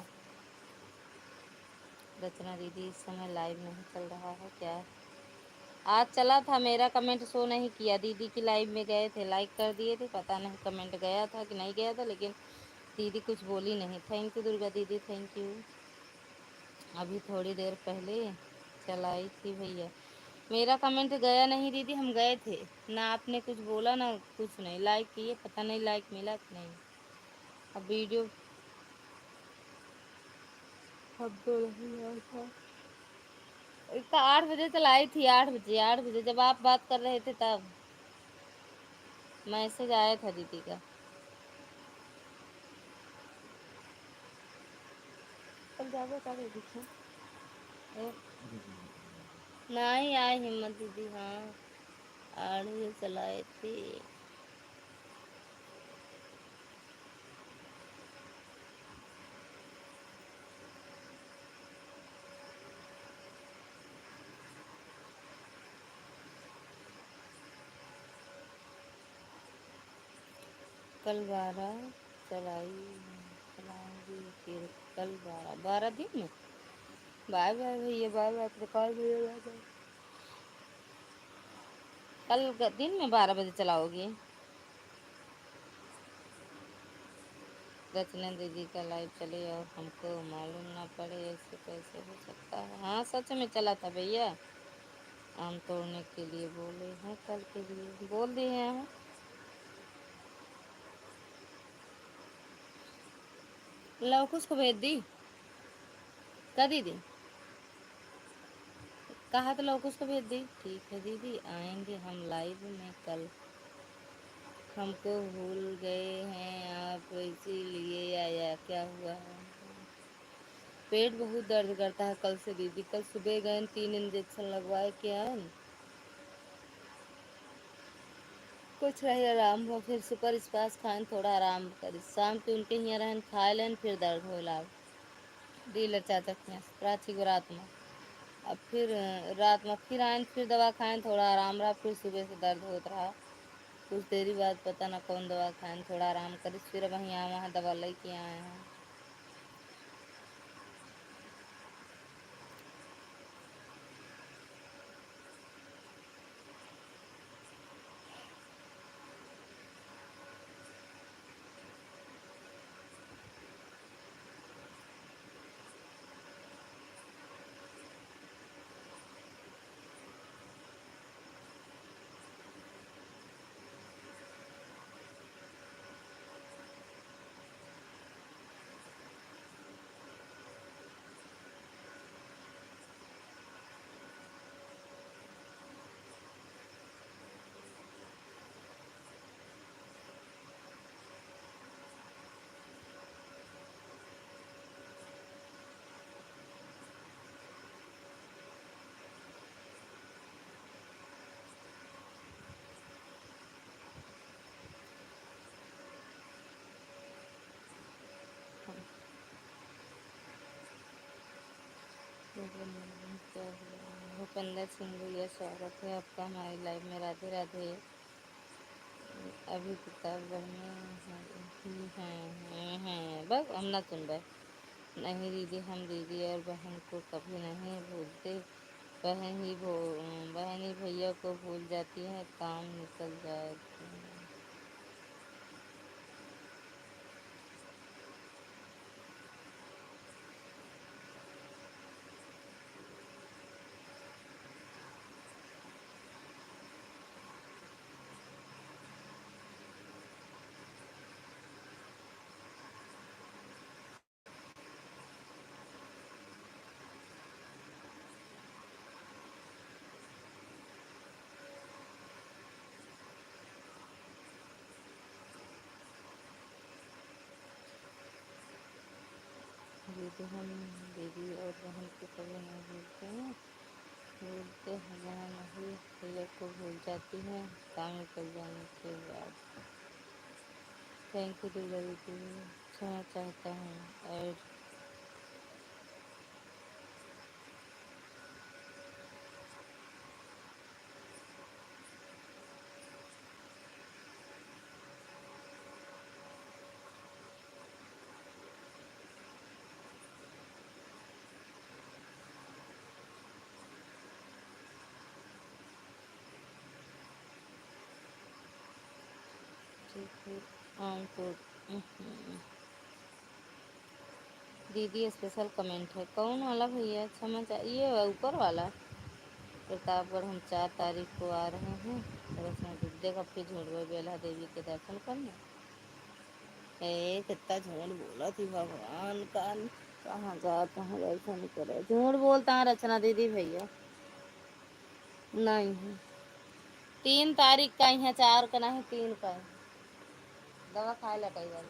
रचना दीदी इस समय लाइव नहीं चल रहा है क्या। आज चला था, मेरा कमेंट शो नहीं किया, दीदी की लाइव में गए थे, लाइक कर दिए थे, पता नहीं कमेंट गया था कि नहीं गया था, लेकिन दीदी कुछ बोली नहीं। थैंक यू दुर्गा दीदी, थैंक यू। अभी थोड़ी देर पहले चलाई थी भैया, मेरा कमेंट गया नहीं दीदी, हम गए थे ना, आपने कुछ बोला ना कुछ नहीं, लाइक किए, पता नहीं लाइक मिला कि नहीं। अब वीडियो अब तो नहीं आया था, इसका 8 बजे चलाई थी, 8 बजे, 8 बजे जब आप बात कर रहे थे तब मैसेज आया था दीदी का। कल जाबो का देखिए नहीं आए हिम्मत दीदी। हाँ 8 बजे चलाए थे। कल 12 चलाऊंगी फिर, कल 12 दिन में। बाय बाय भैया, बाय बाय प्रकाश भैया, बाय बाय। कल दिन में 12 बजे चलाओगी रचना दीदी का लाइव चले और हमको मालूम ना पड़े, ऐसे कैसे हो सकता है। हाँ सच में चला था भैया, आम तोड़ने के लिए बोले हैं, कल के लिए बोल दिए हैं। लवकुश को भेज दी का दीदी, कहा तो लवकुश को भेज दी। ठीक है दीदी, आएंगे हम लाइव में कल, हमको भूल गए हैं आप इसीलिए आया, क्या हुआ है? पेट बहुत दर्द करता है कल से दीदी, कल सुबह गए 3 इंजेक्शन लगवाए, क्या है कुछ रही आराम हो, फिर सुपर स्पास खाएं थोड़ा आराम करी, शाम के उनके यहाँ रहन खाए लेन फिर दर्द हो लाग डीलर चाचा के यहाँ प्राची को रात में, अब फिर रात में फिर आए फिर दवा खाएं थोड़ा आराम रहा, फिर सुबह से दर्द होता रहा, कुछ देरी बाद पता ना कौन दवा खाएं थोड़ा आराम करी, फिर अब यहाँ वहाँ दवा लेके आए हैं। भूपेंद्र सिंह भैया स्वागत है आपका हमारी लाइव में, राधे राधे। अभी किताब पढ़ने हैं बस हम ना सुन रहे। नहीं दीदी, हम दीदी और बहन को कभी नहीं भूलते, बहन ही भैया को भूल जाती है, काम निकल जाए। दीदी, हम दीदी और बहन को कभी नहीं भूलते हैं, बहन ही भैया को भूल जाती है, काम निकल जाने के बाद। थैंक यू दुर्गा दीदी, क्षमा चाहता हूँ। और 2 दीदी स्पेशल कमेंट है, कौन वाला भैया? क्षमा ये ऊपर वाला। प्रतापगढ़ हम 4 तारीख को आ रहे हैं, देखा फिर झूठ बोल, बेला देवी के दर्शन करने। कितना झूठ बोला थी भगवान का, कहाँ जाता है दर्शन करे, झूठ बोलता है रचना दीदी भैया। नहीं है 3 तारीख का ही है, 4 का नहीं 3 का है। दवा खाए ला कई बार।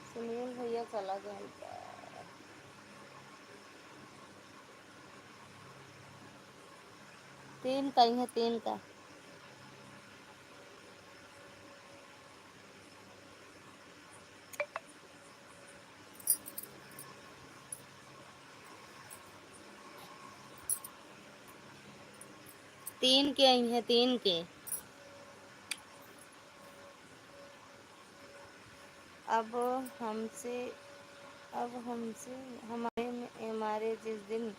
सुनील भैया चला गया, 3 का ही है, 3 का। तीन के आई है, 3 के। अब हमसे हमारे जिस दिन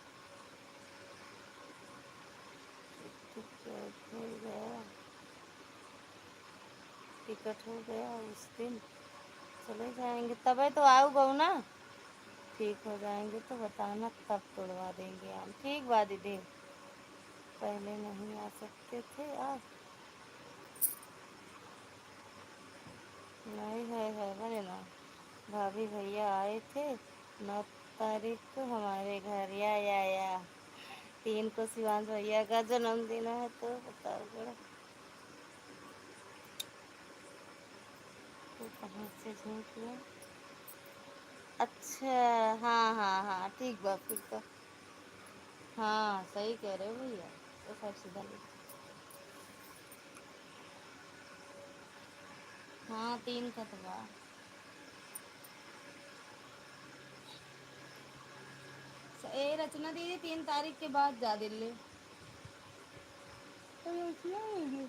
टिकट हो गया उस दिन चले जाएंगे तबे तो आओ बहू ना, ठीक हो जाएंगे तो बताना, तब तोड़वा देंगे आम। ठीक बा दीदी, पहले नहीं आ सकते थे आप? नहीं है बने ना, भाभी भैया आए थे 9 तारीख को हमारे घर। या 3 को शिवांश भैया का जन्मदिन है, तो बताओ बड़ा। तो कहाँ से झूठ हुआ? अच्छा, हाँ हाँ हाँ, ठीक बा फिर तो। हाँ सही कह रहे हो भैया, तो सब सीधा ले। हाँ 3 का तो बा। ए रचना दीदी 3 तारीख के बाद जा दिल्ली। तो रचना होगी।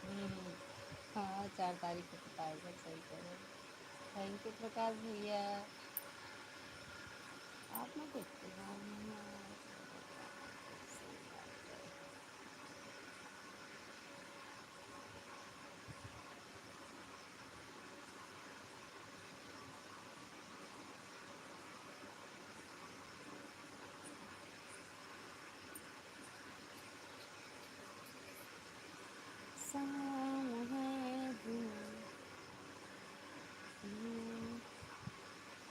हम्म, हाँ 4 तारीख को पता है, सही कह रहे हो। थैंक यू प्रकाश भैया। आप ना देखते हो शाम है दिन।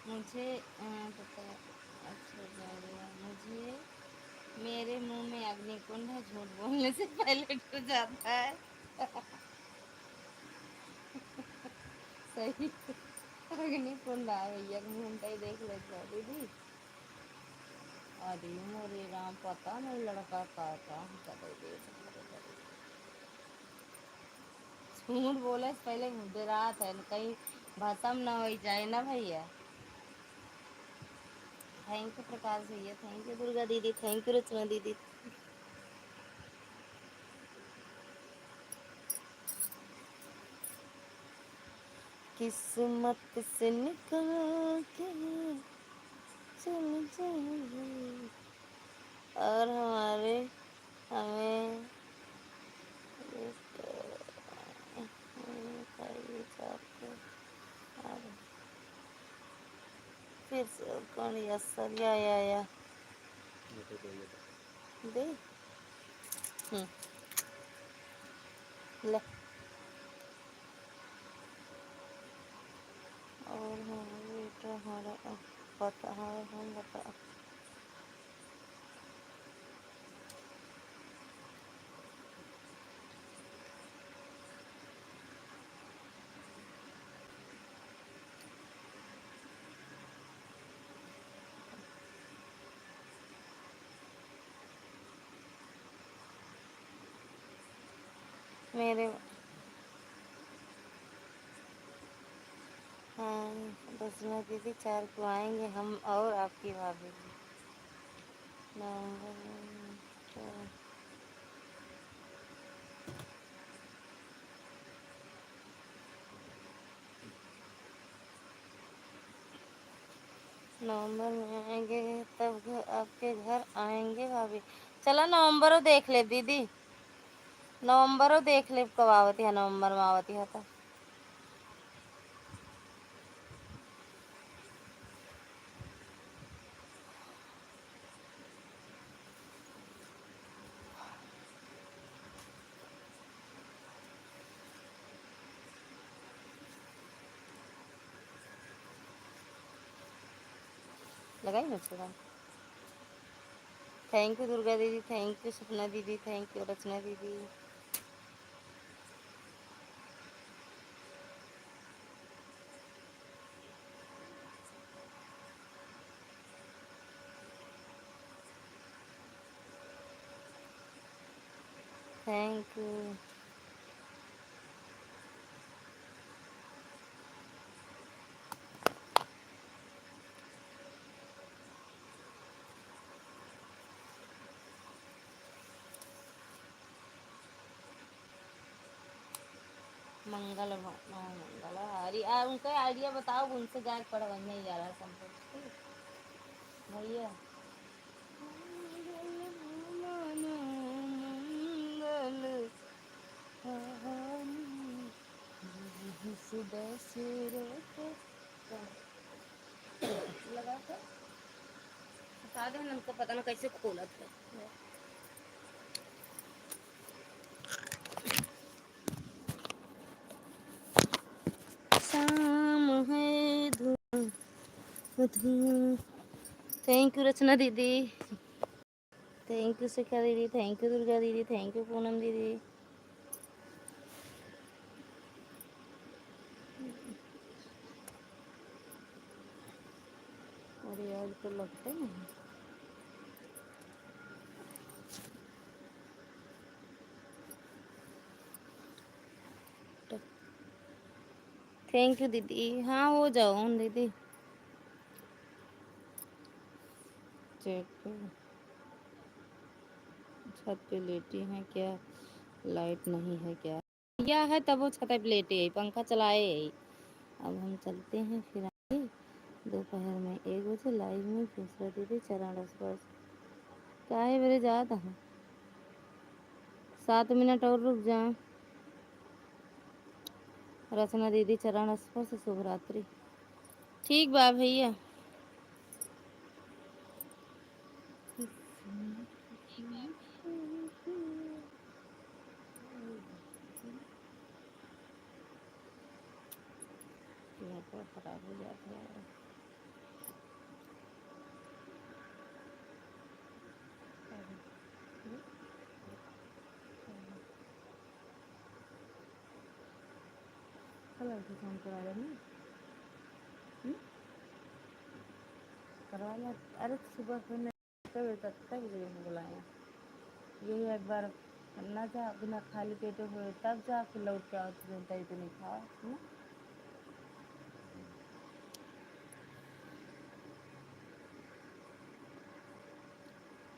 मुझे पता, अच्छा जाएगा मुझे, मेरे मुंह में अग्निकुंड है, झूठ बोलने से पहले डर जाता है। सही, अग्निकुंड आ भैया के मुंह का ही देख लेता दीदी। अरे मोरे राम, पता नहीं लड़का का काम कर दे। झूठ बोले से पहले डरात है, कहीं भसम ना हो जाए ना भैया। थैंक यू प्रकाश भैया, थैंक यू दुर्गा दीदी, थैंक यू रचना दीदी। किस्मत से निकल के चल जाएंगे, और हमारे हमें खाइए जाते। और फिर से और कौन यस या मुझे तो ये था। दे। ले, और हमारे बेटा हमारा पता है, हम बता। मेरे हाँ, रचना दीदी 4 को आएंगे हम और आपकी भाभी भी। नवंबर में नवंबर में आएंगे, तब आपके घर आएंगे भाभी। चला नवंबरों देख ले दीदी, नवंबरों देख ले कब आवती है, नवंबर में आवती है तो। लगाई मुझे। थैंक यू दुर्गा दीदी, थैंक यू सपना दीदी, थैंक यू रचना दीदी। Thank you. मंगल मंगल हरी उनका आइडिया बताओ, उनसे गायक पढ़वाई नहीं जा रहा संपूर्ण भैया। मंगल उदास रहता लगा के बता दे हमको पता ना कैसे खोला था। शाम है धुआं धुआं। थैंक यू रचना दीदी, थैंक यू शिखा दीदी, थैंक यू दुर्गा दीदी, थैंक यू पूनम दीदी। अरे आज तो लगता है थैंक यू दीदी। हाँ हो जाओ दीदी। चेक छत पे लेटी हैं क्या, लाइट नहीं है क्या? या है तब वो छत पे लेटे है, पंखा चलाए है। अब हम चलते हैं फिर आगे दोपहर में 1 बजे लाइव में दूसरा दीदी चरण स्पर्श काहे बरे जाता है। 7 मिनट और रुक जाए। रचना दीदी चरण स्पर्श शुभ रात्रि। ठीक बा भैया। नेटवर्क खराब हो जाता है। कल अल्ट्रासाउंड करा लेना। करवा ला। अरे सुबह फिर तक जरूर बुलाया। यही एक बार ना जा बिना खाली पेटे हुए तब जा फिर लौट के आओ तो नहीं खाओ है ना।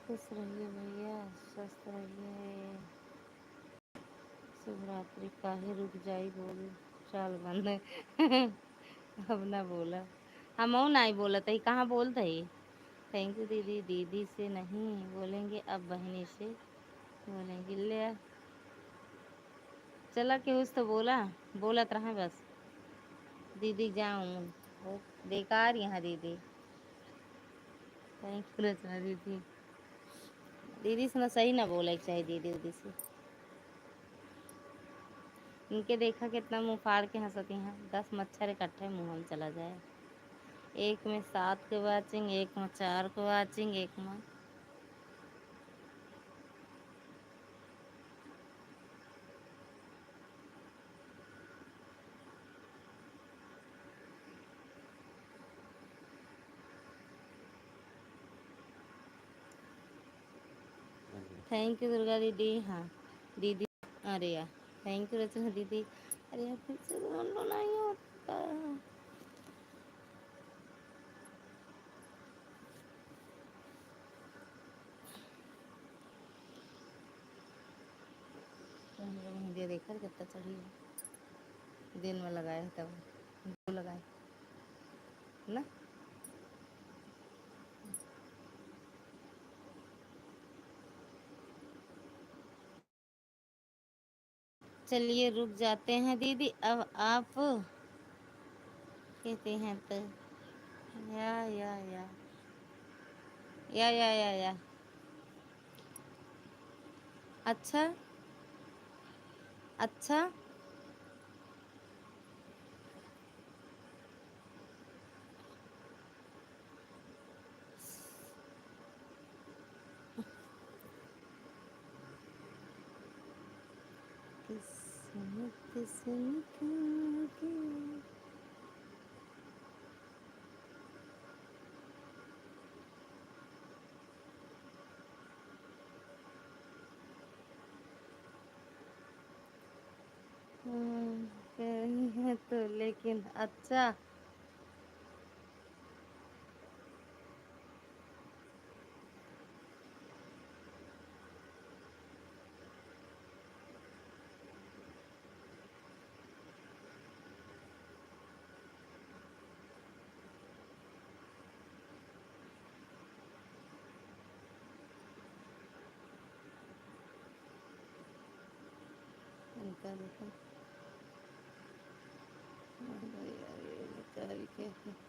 खुश रहिए भैया, स्वस्थ रहिए। शुभ रात्रि। काहे रुक जाई बोल चाल बंद है। अब ना बोला हम नहीं बोला ही कहाँ बोलते ही। थैंक यू दीदी। दीदी से नहीं बोलेंगे अब बहनी से बोलेंगे। ले चला के उस तो बोला बोलत रहा बस दीदी जाऊँ बेकार यहाँ दीदी। थैंक यू रचना दीदी। दीदी से ना सही ना बोला चाहिए दीदी उदी से। इनके देखा कितना मुंह फाड़ के हंसती हैं। 10 मच्छर इकट्ठे मुंह में चला जाए। एक में 7 के वाचिंग, एक में 4 के वाचिंग, एक में थैंक यू दुर्गा दीदी। हाँ दीदी। अरे यार थैंक यू रचना दीदी। अरे यार फिर से डाउनलोड नहीं होता। तो हम लोग हिंदी देखा कितना चढ़ी है। दिन में लगाए तब दो लगाए ना। चलिए रुक जाते हैं दीदी। अब आप कहते हैं तो या या या या या या या अच्छा अच्छा। किस्मत से निकल के कहीं है तो लेकिन अच्छा। इनका देखो अरे यार ये बेचारी कैसे।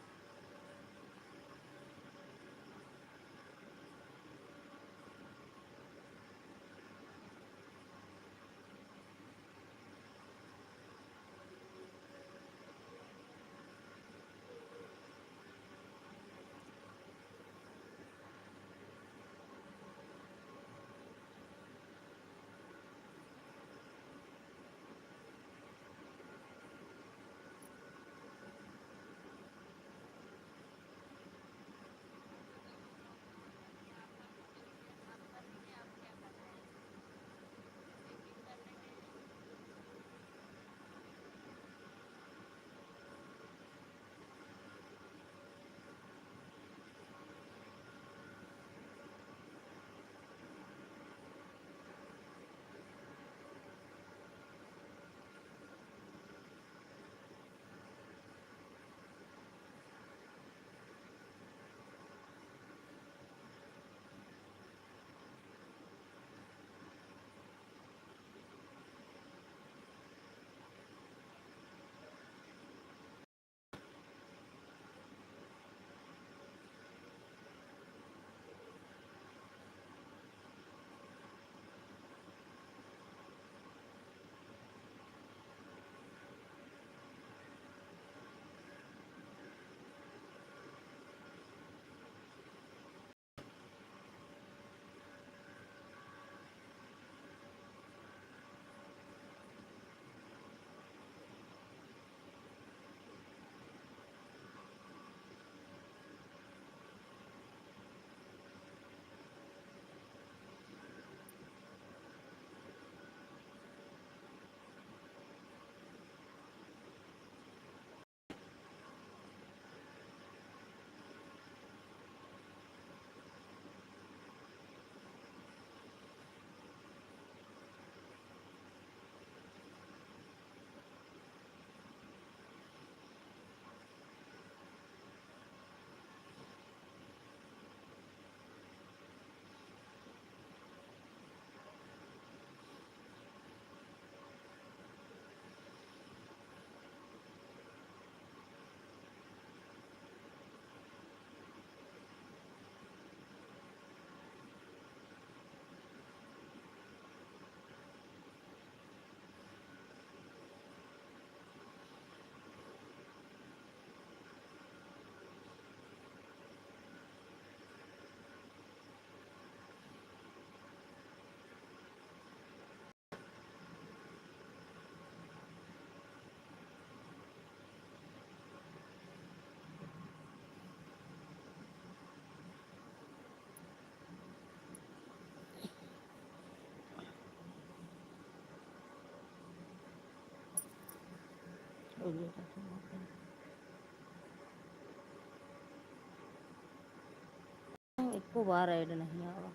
एको बार ऐड नहीं आवा।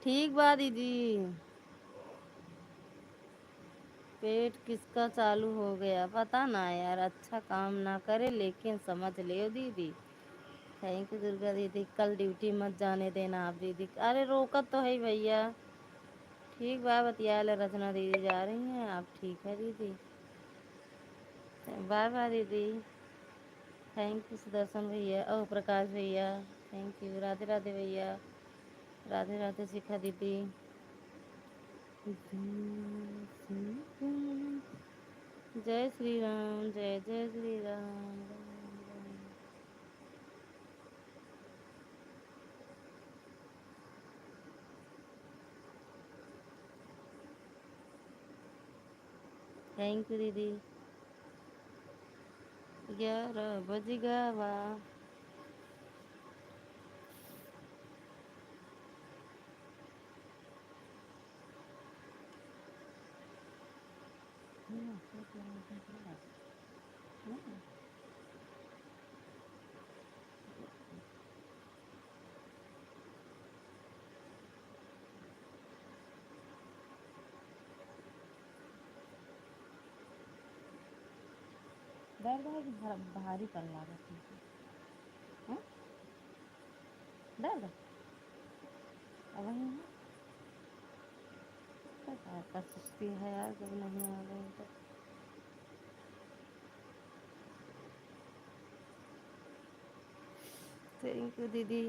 ठीक बा दीदी। पेट किसका चालू हो गया पता ना यार, अच्छा काम ना करे लेकिन समझ ले दीदी। थैंक यू दुर्गा दीदी। कल ड्यूटी मत जाने देना आप दीदी। अरे रोकत तो है भैया। ठीक बा बतिया ले, रचना दीदी जा रही हैं आप। ठीक है दीदी, बाय बाय दीदी। थैंक यू सुदर्शन भैया और प्रकाश भैया, थैंक यू। राधे राधे भैया, राधे राधे शिखा दीदी। जय श्री राम, जय जय श्री राम। थैंक यू दीदी। 11 बज गवा। दर्द है कि भारी कर लागत है? हाँ? दर्द अब वही है। क्या कर सकती है यार, जब नहीं आ रही तो। थैंक यू दीदी।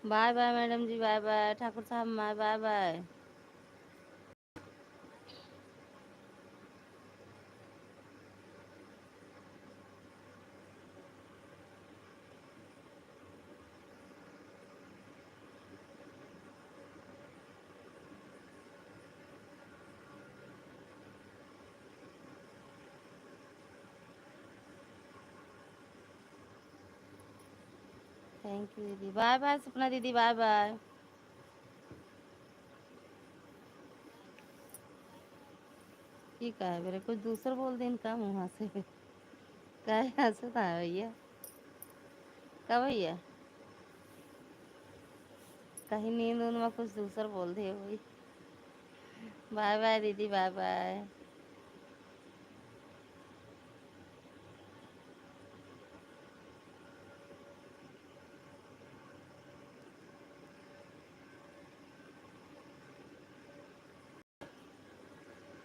बाय बाय मैडम जी, बाय बाय ठाकुर साहब, बाय बाय। थैंक यू दीदी, बाय बाय सपना दीदी, बाय बाय। ठीक है मेरे कुछ दूसरा बोल दें का मुँह से। क्या हंसता है भैया, क्या भैया, कहीं नींद उन में कुछ दूसरा बोल दे वही। बाय बाय दीदी, बाय बाय।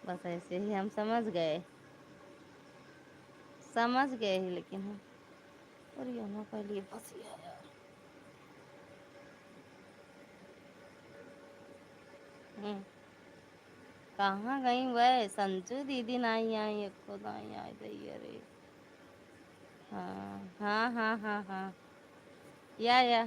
बस ऐसे ही हम समझ गए, समझ गए ही, लेकिन हम और यहाँ के लिए फंस गया यार। कहाँ गई वह संजू दीदी, नहीं आई, एक खुद नहीं आई रही। अरे हाँ हाँ हाँ हाँ हाँ, या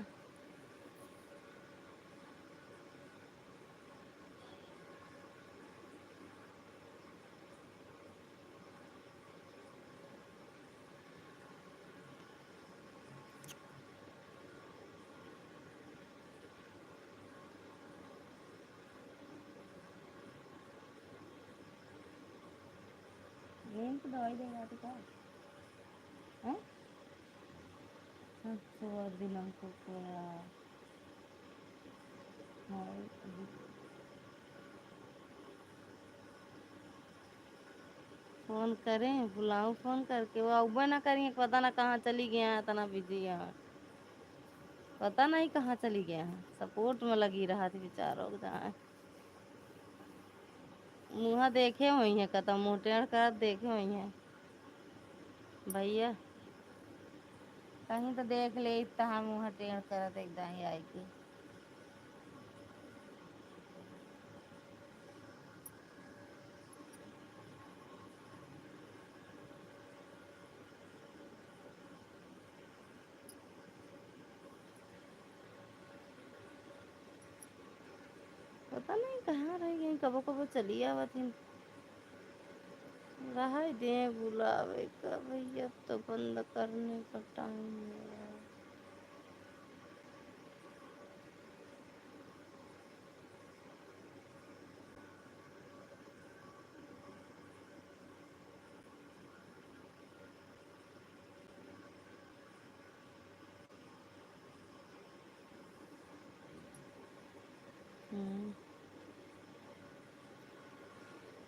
नींद की दवाई देगा तो क्या है। सुबह दिनों को खोया। फोन करें, बुलाऊं फोन करके, वो अब्बा ना करेंगे, पता ना कहाँ चली गया है, इतना बिजी यहाँ, पता नहीं कहाँ चली गया है, सपोर्ट में लगी रहा थी बेचारों को जहाँ। मुँह देखे हुई है, कतम मुँह टेढ़ कर देखे हुई है भैया, कहीं तो देख ले, इतना मुँह टेढ़ कर एकदम ही आई की। पता नहीं कहाँ रह गई, कबो कबो चली आवत थी। रहा दे बुलावे का भैया, अब तो बंद करने का टाइम है।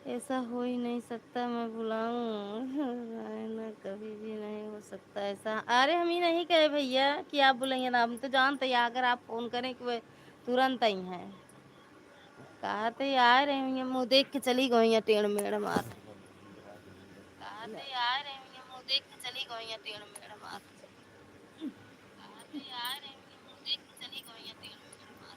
ऐसा हो ही नहीं सकता, मैं बुलाऊं। ना कभी भी नहीं हो सकता ऐसा। अरे हम ही नहीं कहे भैया कि आप बुलाइए ना, हम तो जानते हैं अगर आप फोन करें कि वे तुरंत ही हैं। कहा तो आ रहे हैं, मुँह देख के चली गई हैं टेढ़ मेढ़ मार। कहा तो आ रहे हैं, मुँह देख के चली गई हैं टेढ़ मेढ़ मार। कहा तो आ रहे हैं, मुँह देख के चली गई हैं टेढ़ मेढ़ मार।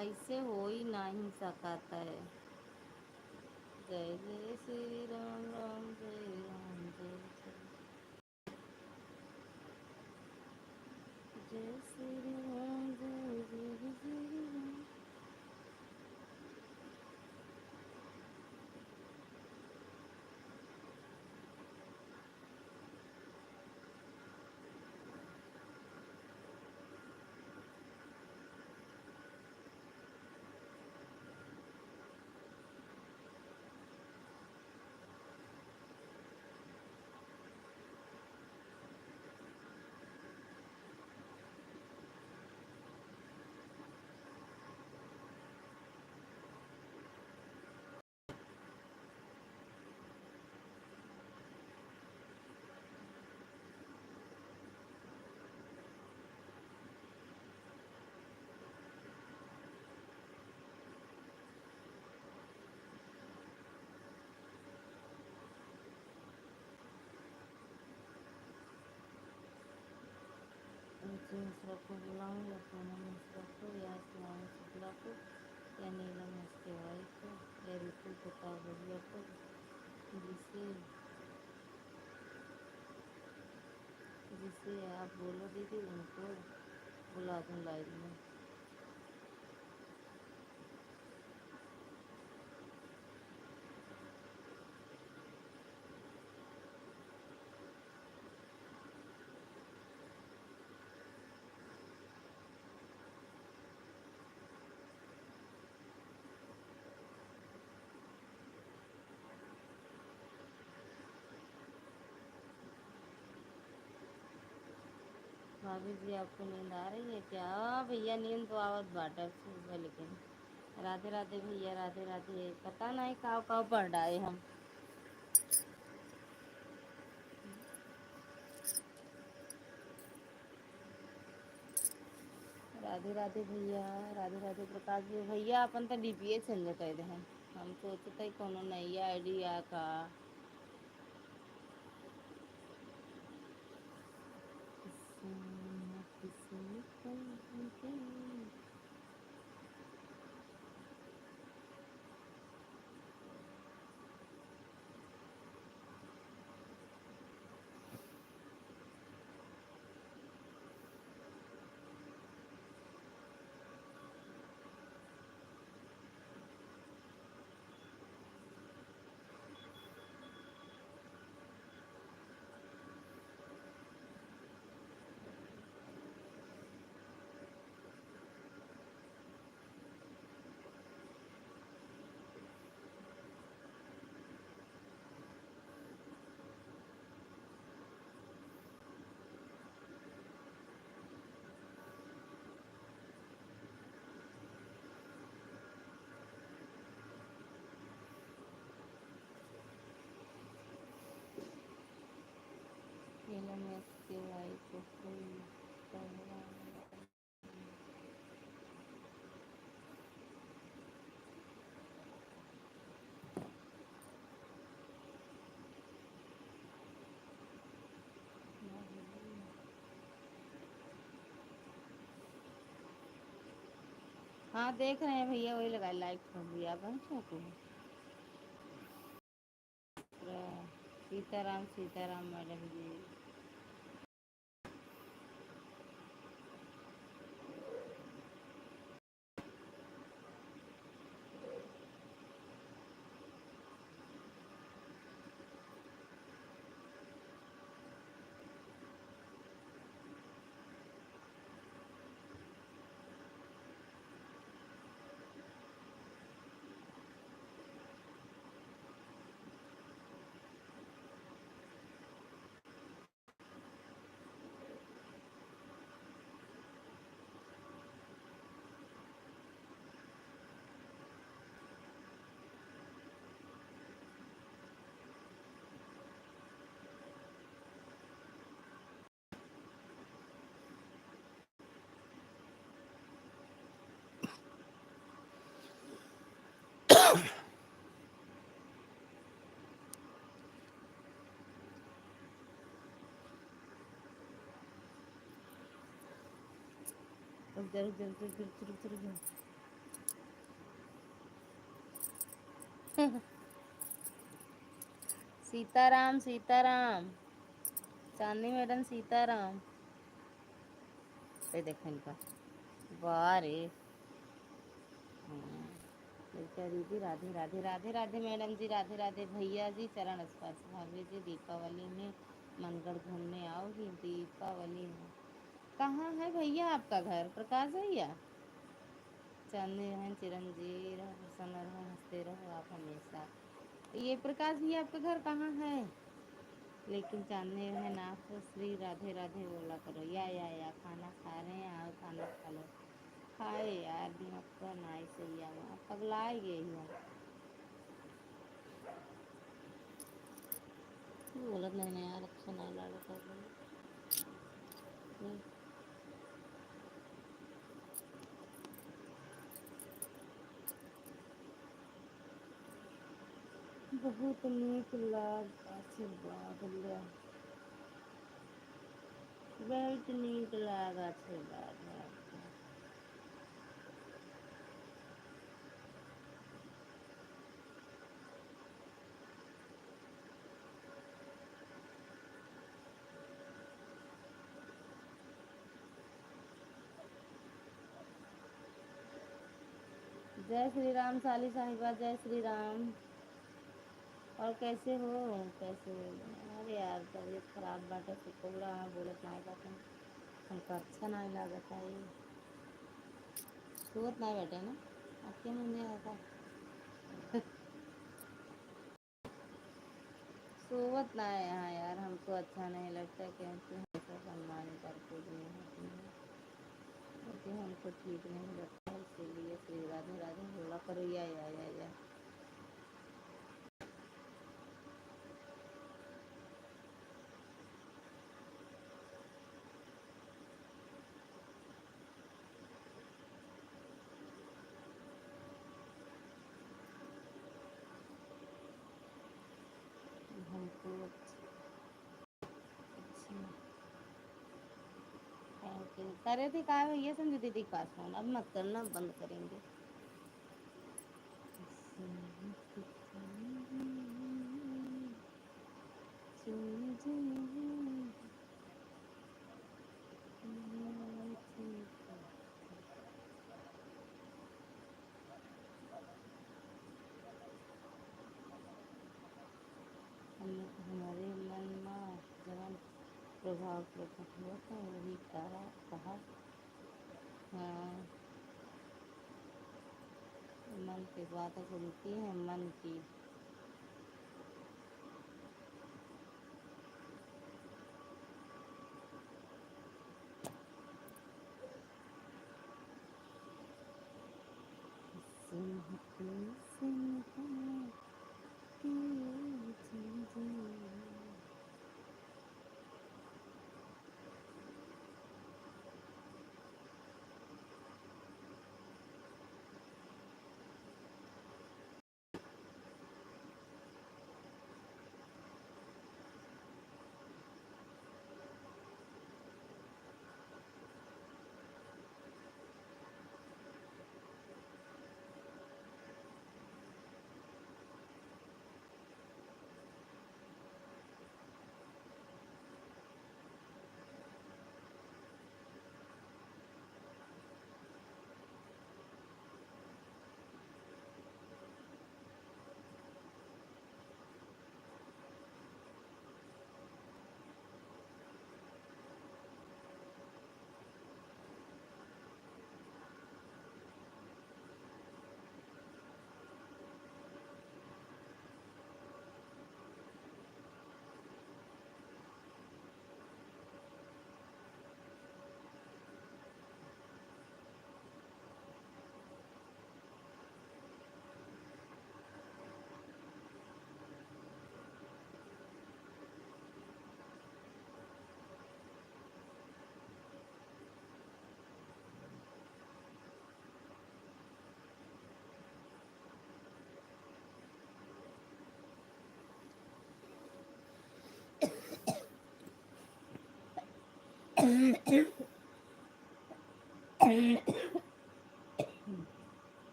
ऐसे हो ही नहीं सकता है। जय जय श्री राम, राम जय राम, जय जय श्री राम, जय जय श्री राम। मिश्रा को बुलाऊं या पूनम मिश्रा को या शिवानी शुक्ला को या नीलम एसकेवाई को या रितु प्रताप भैया को, जिसे जिसे आप बोलो दीदी उनको बुला दूँ लाइव में। भाभी जी आपको नींद आ रही है क्या? हाँ भैया नींद तो आवत बाटा सुबह, लेकिन राधे राधे भैया, राधे राधे। पता नहीं काव काव पढ़ डाए हम। राधे राधे भैया, राधे राधे प्रकाश जी भैया। अपन तो डीपीए चेंज कर दे हम सोचते ही कोनो नई आइडिया का। किसी न किसी को उनके नीलम एसकेवाई को कोई करवा हाँ देख रहे हैं भैया, वही लगा लाइक कर दिया बच्चों को। सीताराम सीताराम मैडम जी। रुक जा रुक जा रुक जा रुक जा रुक जा। सीताराम सीताराम, चांदनी मैडम सीताराम। ये देखो इनका, वाह रे। लड़का दीदी राधे राधे, राधे राधे मैडम जी, राधे राधे भैया जी, चरण स्पर्श। भाभी जी दीपावली में मनगढ़ घूमने आओगी? दीपावली में कहाँ है भैया आपका घर प्रकाश भैया? चांदनी बहन चिरंजीवी रहो, प्रसन्न रहो, हंसते रहो आप हमेशा। ये प्रकाश भैया आपका घर कहाँ है? लेकिन चांदनी बहन आप श्री राधे राधे बोला करो। या खाना खा रहे हैं, आओ खाना खा लो। खाए यार दिमाग पर नाई सही है, पगला ही गई हम। बोलत नहीं यार, अच्छा नहीं लगा कर बहुत नीक लाग आशीर्वाद ले। बहुत नीक लागा छै राधा के। जय श्री राम साली साहिबा, जय श्री राम। और कैसे हो? कैसे हो? अरे यार तबीयत खराब बाटे, सुकुड़ा बोलत नहीं बाटे, हमको अच्छा नहीं लागत है। सोवत नहीं बैठे ना आपके मुँह नहीं आता। सोवत ना है यहाँ यार, हमको अच्छा नहीं लगता क्योंकि हमको सम्मान करके दिए होती है, क्योंकि हमको ठीक नहीं लगता, इसीलिए श्री राधे राधे बोला करो। या हमको अच्छा करे थे का ये समझे दीदी के पास फोन, अब मत करना, बंद करेंगे। हमारे मन में जवन प्रभाव प्रकट हुआ था वही कहा। हाँ, मन की बात सुनती है मन की। सिंह के सिंह की चीजें।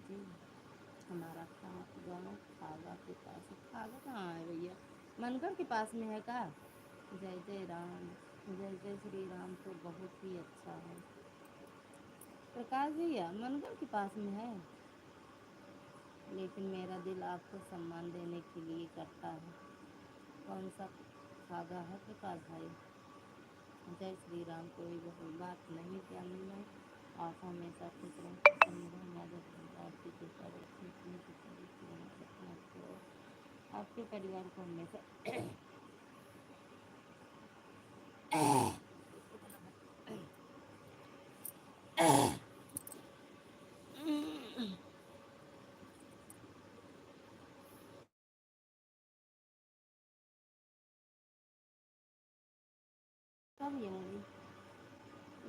जी हमारा गाँव खागा के पास है। खागा कहाँ है भैया? मनगर के पास में है का? जय जय राम, जय जय श्री राम तो बहुत ही अच्छा है। प्रकाश भैया मनगर के पास में है, लेकिन मेरा दिल आपको सम्मान देने के लिए करता है। कौन सा खागा है प्रकाश भाई? जय श्री राम। कोई बात नहीं जानू मैं, आप हमेशा खुश रहें, प्रसन्न रहें, मदद करें, आपकी कृपा रखें, अपनी कृपा रखें, आपको आपके परिवार को हमेशा कब ये मूवी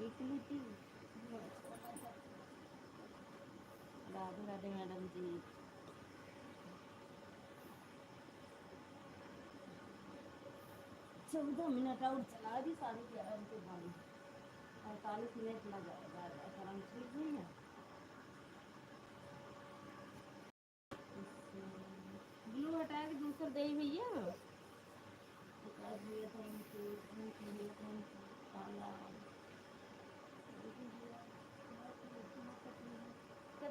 एक ली थी? राधे राधे मैडम जी। 14 मिनट और चला दी, 11:30 के गाड़ी 45 मिनट लग जाएगा, करम ठीक नहीं है। ब्लू हटा के दूसरा दे भैया, भैया थैंक यू, थैंक यू भैया, थैंक यू। काला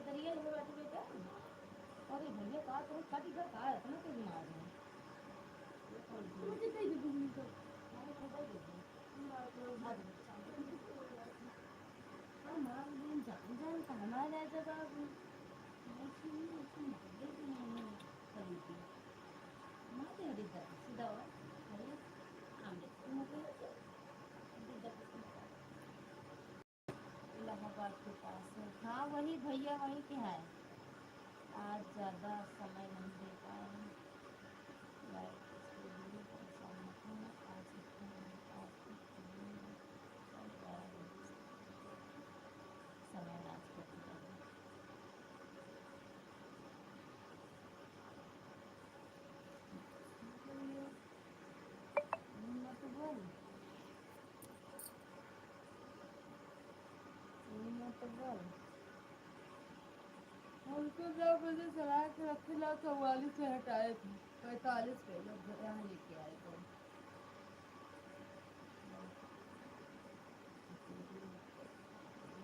दरिया हो बैठे बेटा, अरे भैया का तुम कट इधर का है इतना तेज मार रहे हैं। मुझे दे दे बिजली को, मैंने खबर दे दी। हाँ मार दिन जान जान का हमारा जब आप ऐसी नहीं ऐसी मार दे नहीं करी थी मार दे हरिदा सीधा हुआ अरे आम दे तुम को इलाहाबाद के पास है। हाँ वही भैया वही के है। आज ज़्यादा समय नहीं दे पाए हैं। लाइट इसलिए भी परेशान मत होना, आ सकते हैं आपकी समय नाच करते जाएगा। मत बोल मत बोल हमको 9 बजे चला के रखे ला, 44 से हटाए थे, 45 पे लोग यहाँ लेके आए थे।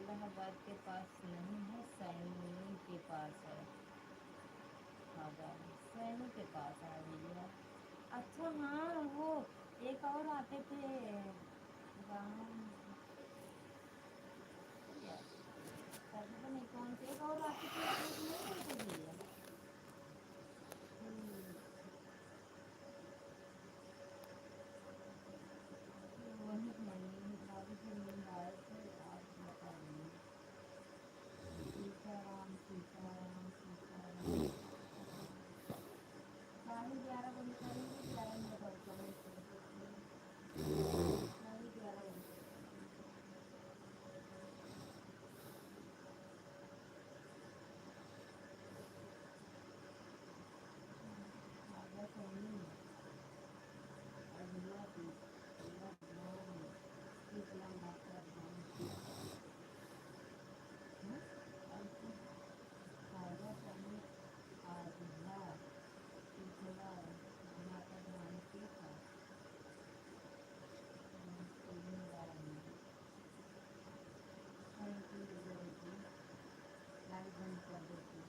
इलाहाबाद के पास नहीं है, सैनी के पास है। खाजा सैनी के पास है भैया। अच्छा हाँ वो एक और आते थे राम यार, पता नहीं कौन से एक और आते थे, एक नहीं आते भैया। वही नहीं भाभी से नींद आए थे, आज बता रही सीताराम सीताराम सीताराम। 11:30 बजे करेंगे, 11 मिनट और करेंगे, 11:30 खाजा सैनी अगला शीतला माता खाजा सैनी अगला शीतला माता धाम के पास। थैंक यू जी, लाइट बंद कर देती,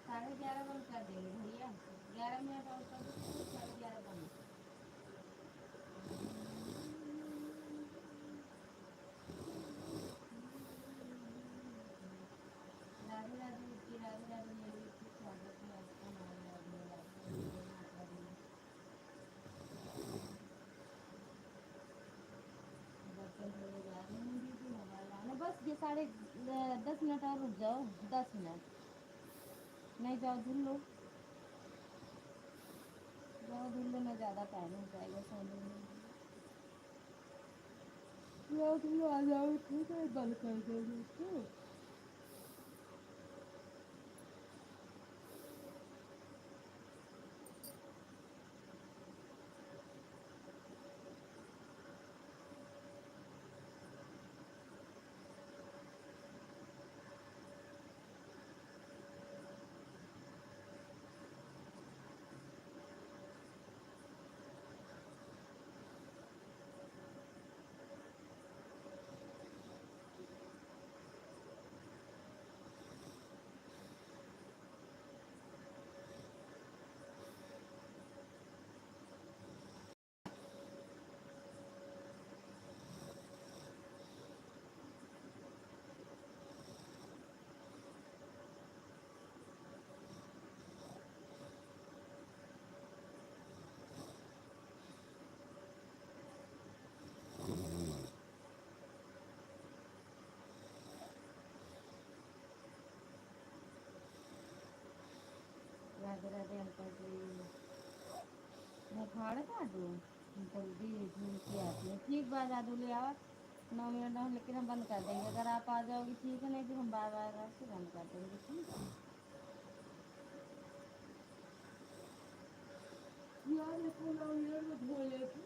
11:30 बंद कर देंगे भैया, 11 मिनट और कर देते, 11:30 बंद। राधे राधे की राधे राधे मेरी की स्वागत है आपका, राधे राधे राधे माता दी। बर्तन धोने जा रही हूँ दीदी, मोबाइल आना बस, ये 10:30 और रुक जाओ, 10 मिनट नहीं, जाओ धुल लो, जाओ धुल लो, ना ज़्यादा टाइम हो जाएगा सोने में। जाओ धुलो, आ जाओ, ठीक है बंद कर दो। राधे राधे अंकल जी, मैं खाड़े का दूँ जल्दी झूल के आती है, ठीक बात जादू ले आओ, 9 मिनट और, लेकिन हम बंद कर देंगे, अगर आप आ जाओगी ठीक है, नहीं तो हम बार बार से बंद कर देंगे, ठीक है यार, इसको 9 मिनट में धो लेती।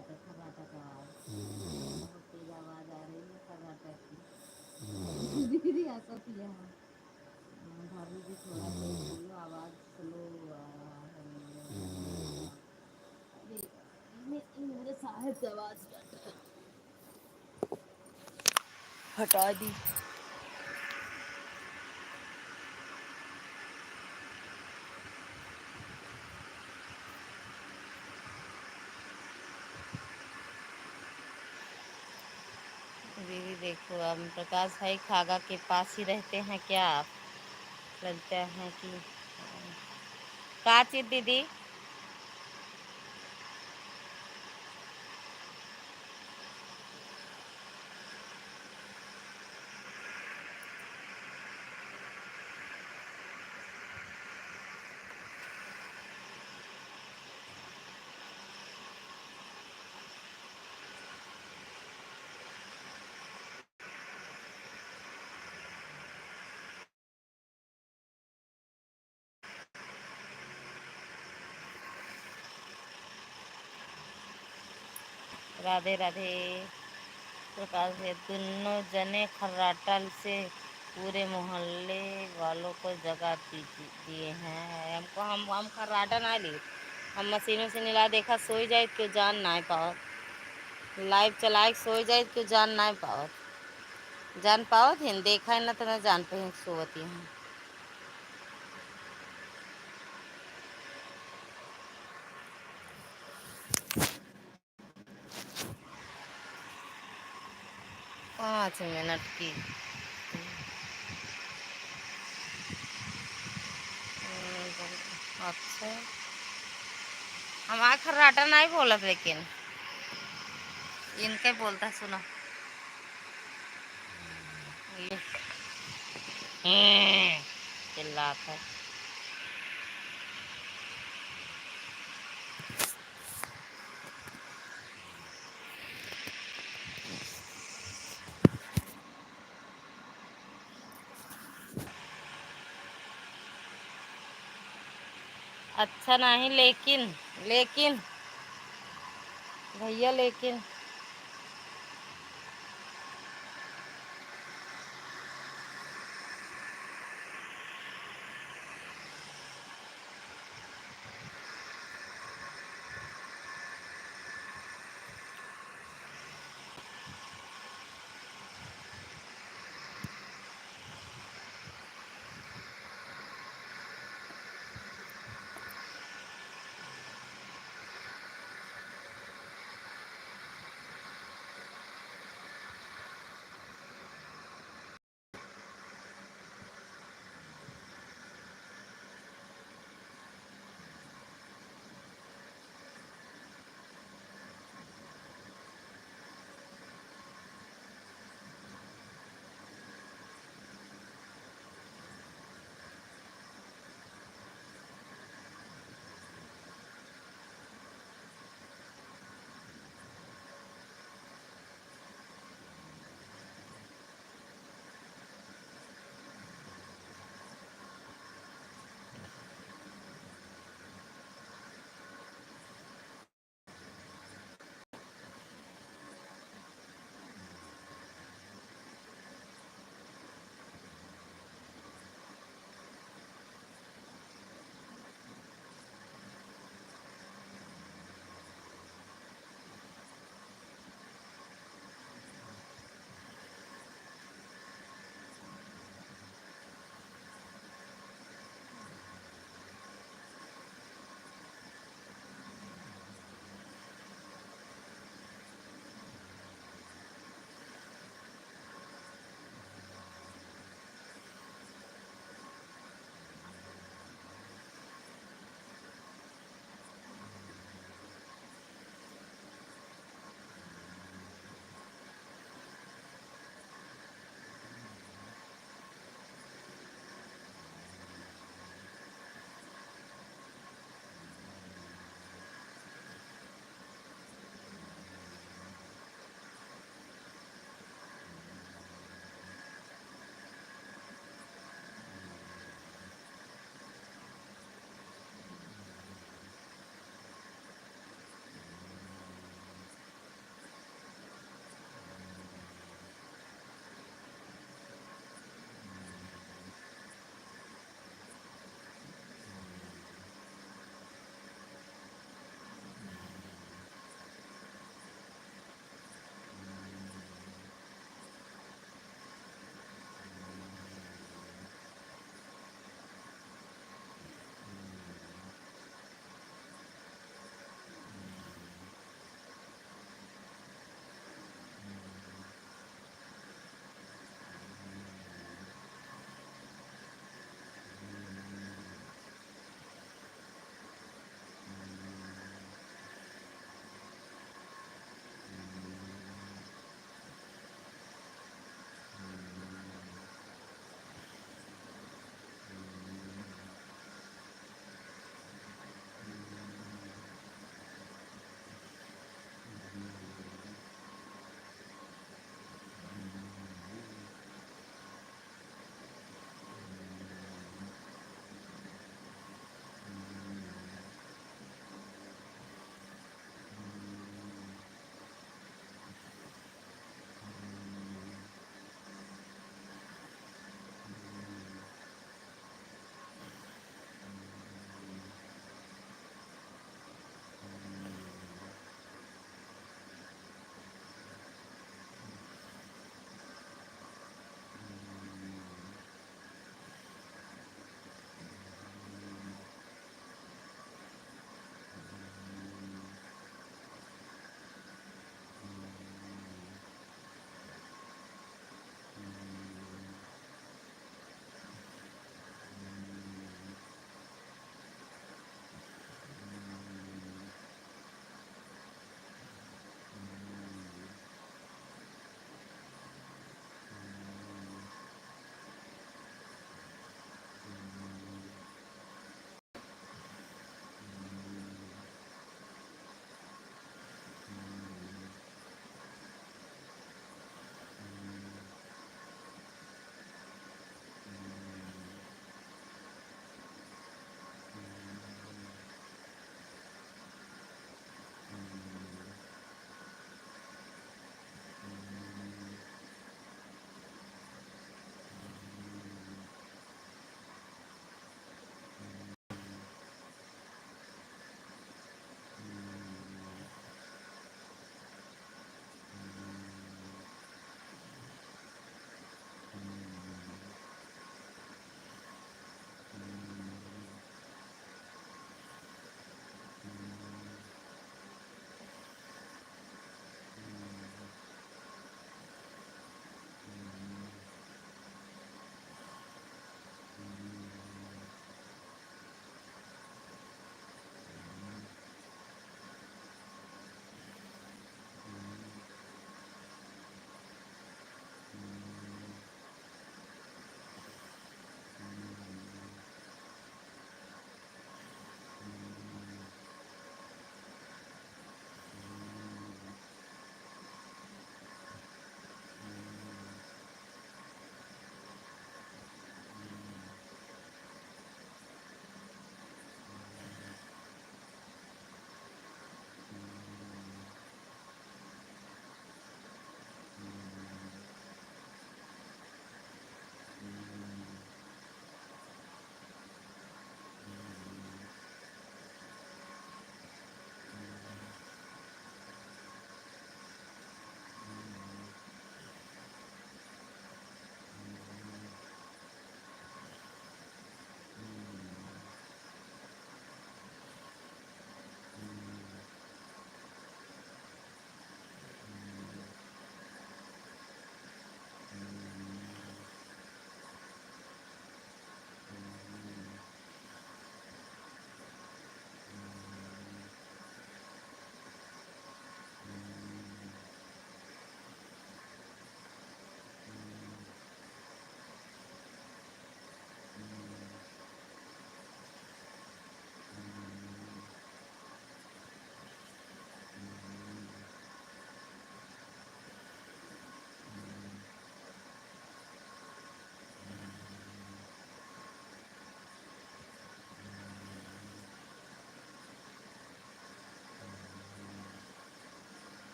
आता खर्राटा का आवाज, बहुत तेज आवाज आ रही है खर्राटा की। दीदी ऐसा किया है। भाभी जी थोड़ा तेज बोलो, आवाज स्लो आ रहा है मेरे। अरे मेरे साहब से आवाज हटा दी। दीदी देखो, अब प्रकाश भाई खागा के पास ही रहते हैं क्या आप? लगता है कि का चीज दीदी। राधे राधे। प्रकाश भाई दोनों जने खर्राटा से पूरे मोहल्ले वालों को जगा दिए हैं। हमको हम खर्राटा ना ली, हम मशीनों से निला देखा सोई जाए क्यों जान ना पाओ, लाइव चलाए सोई जाए क्यों जान ना पाओ, जान पाओ थे देखा है ना तो मैं जान पे सोवती हूँ। पाँच मिनट की। अच्छा, हमारा खर्राटा नहीं बोलत, लेकिन इनके बोलता सुनो। ये चिल्लाता है। अच्छा नहीं, लेकिन लेकिन भैया लेकिन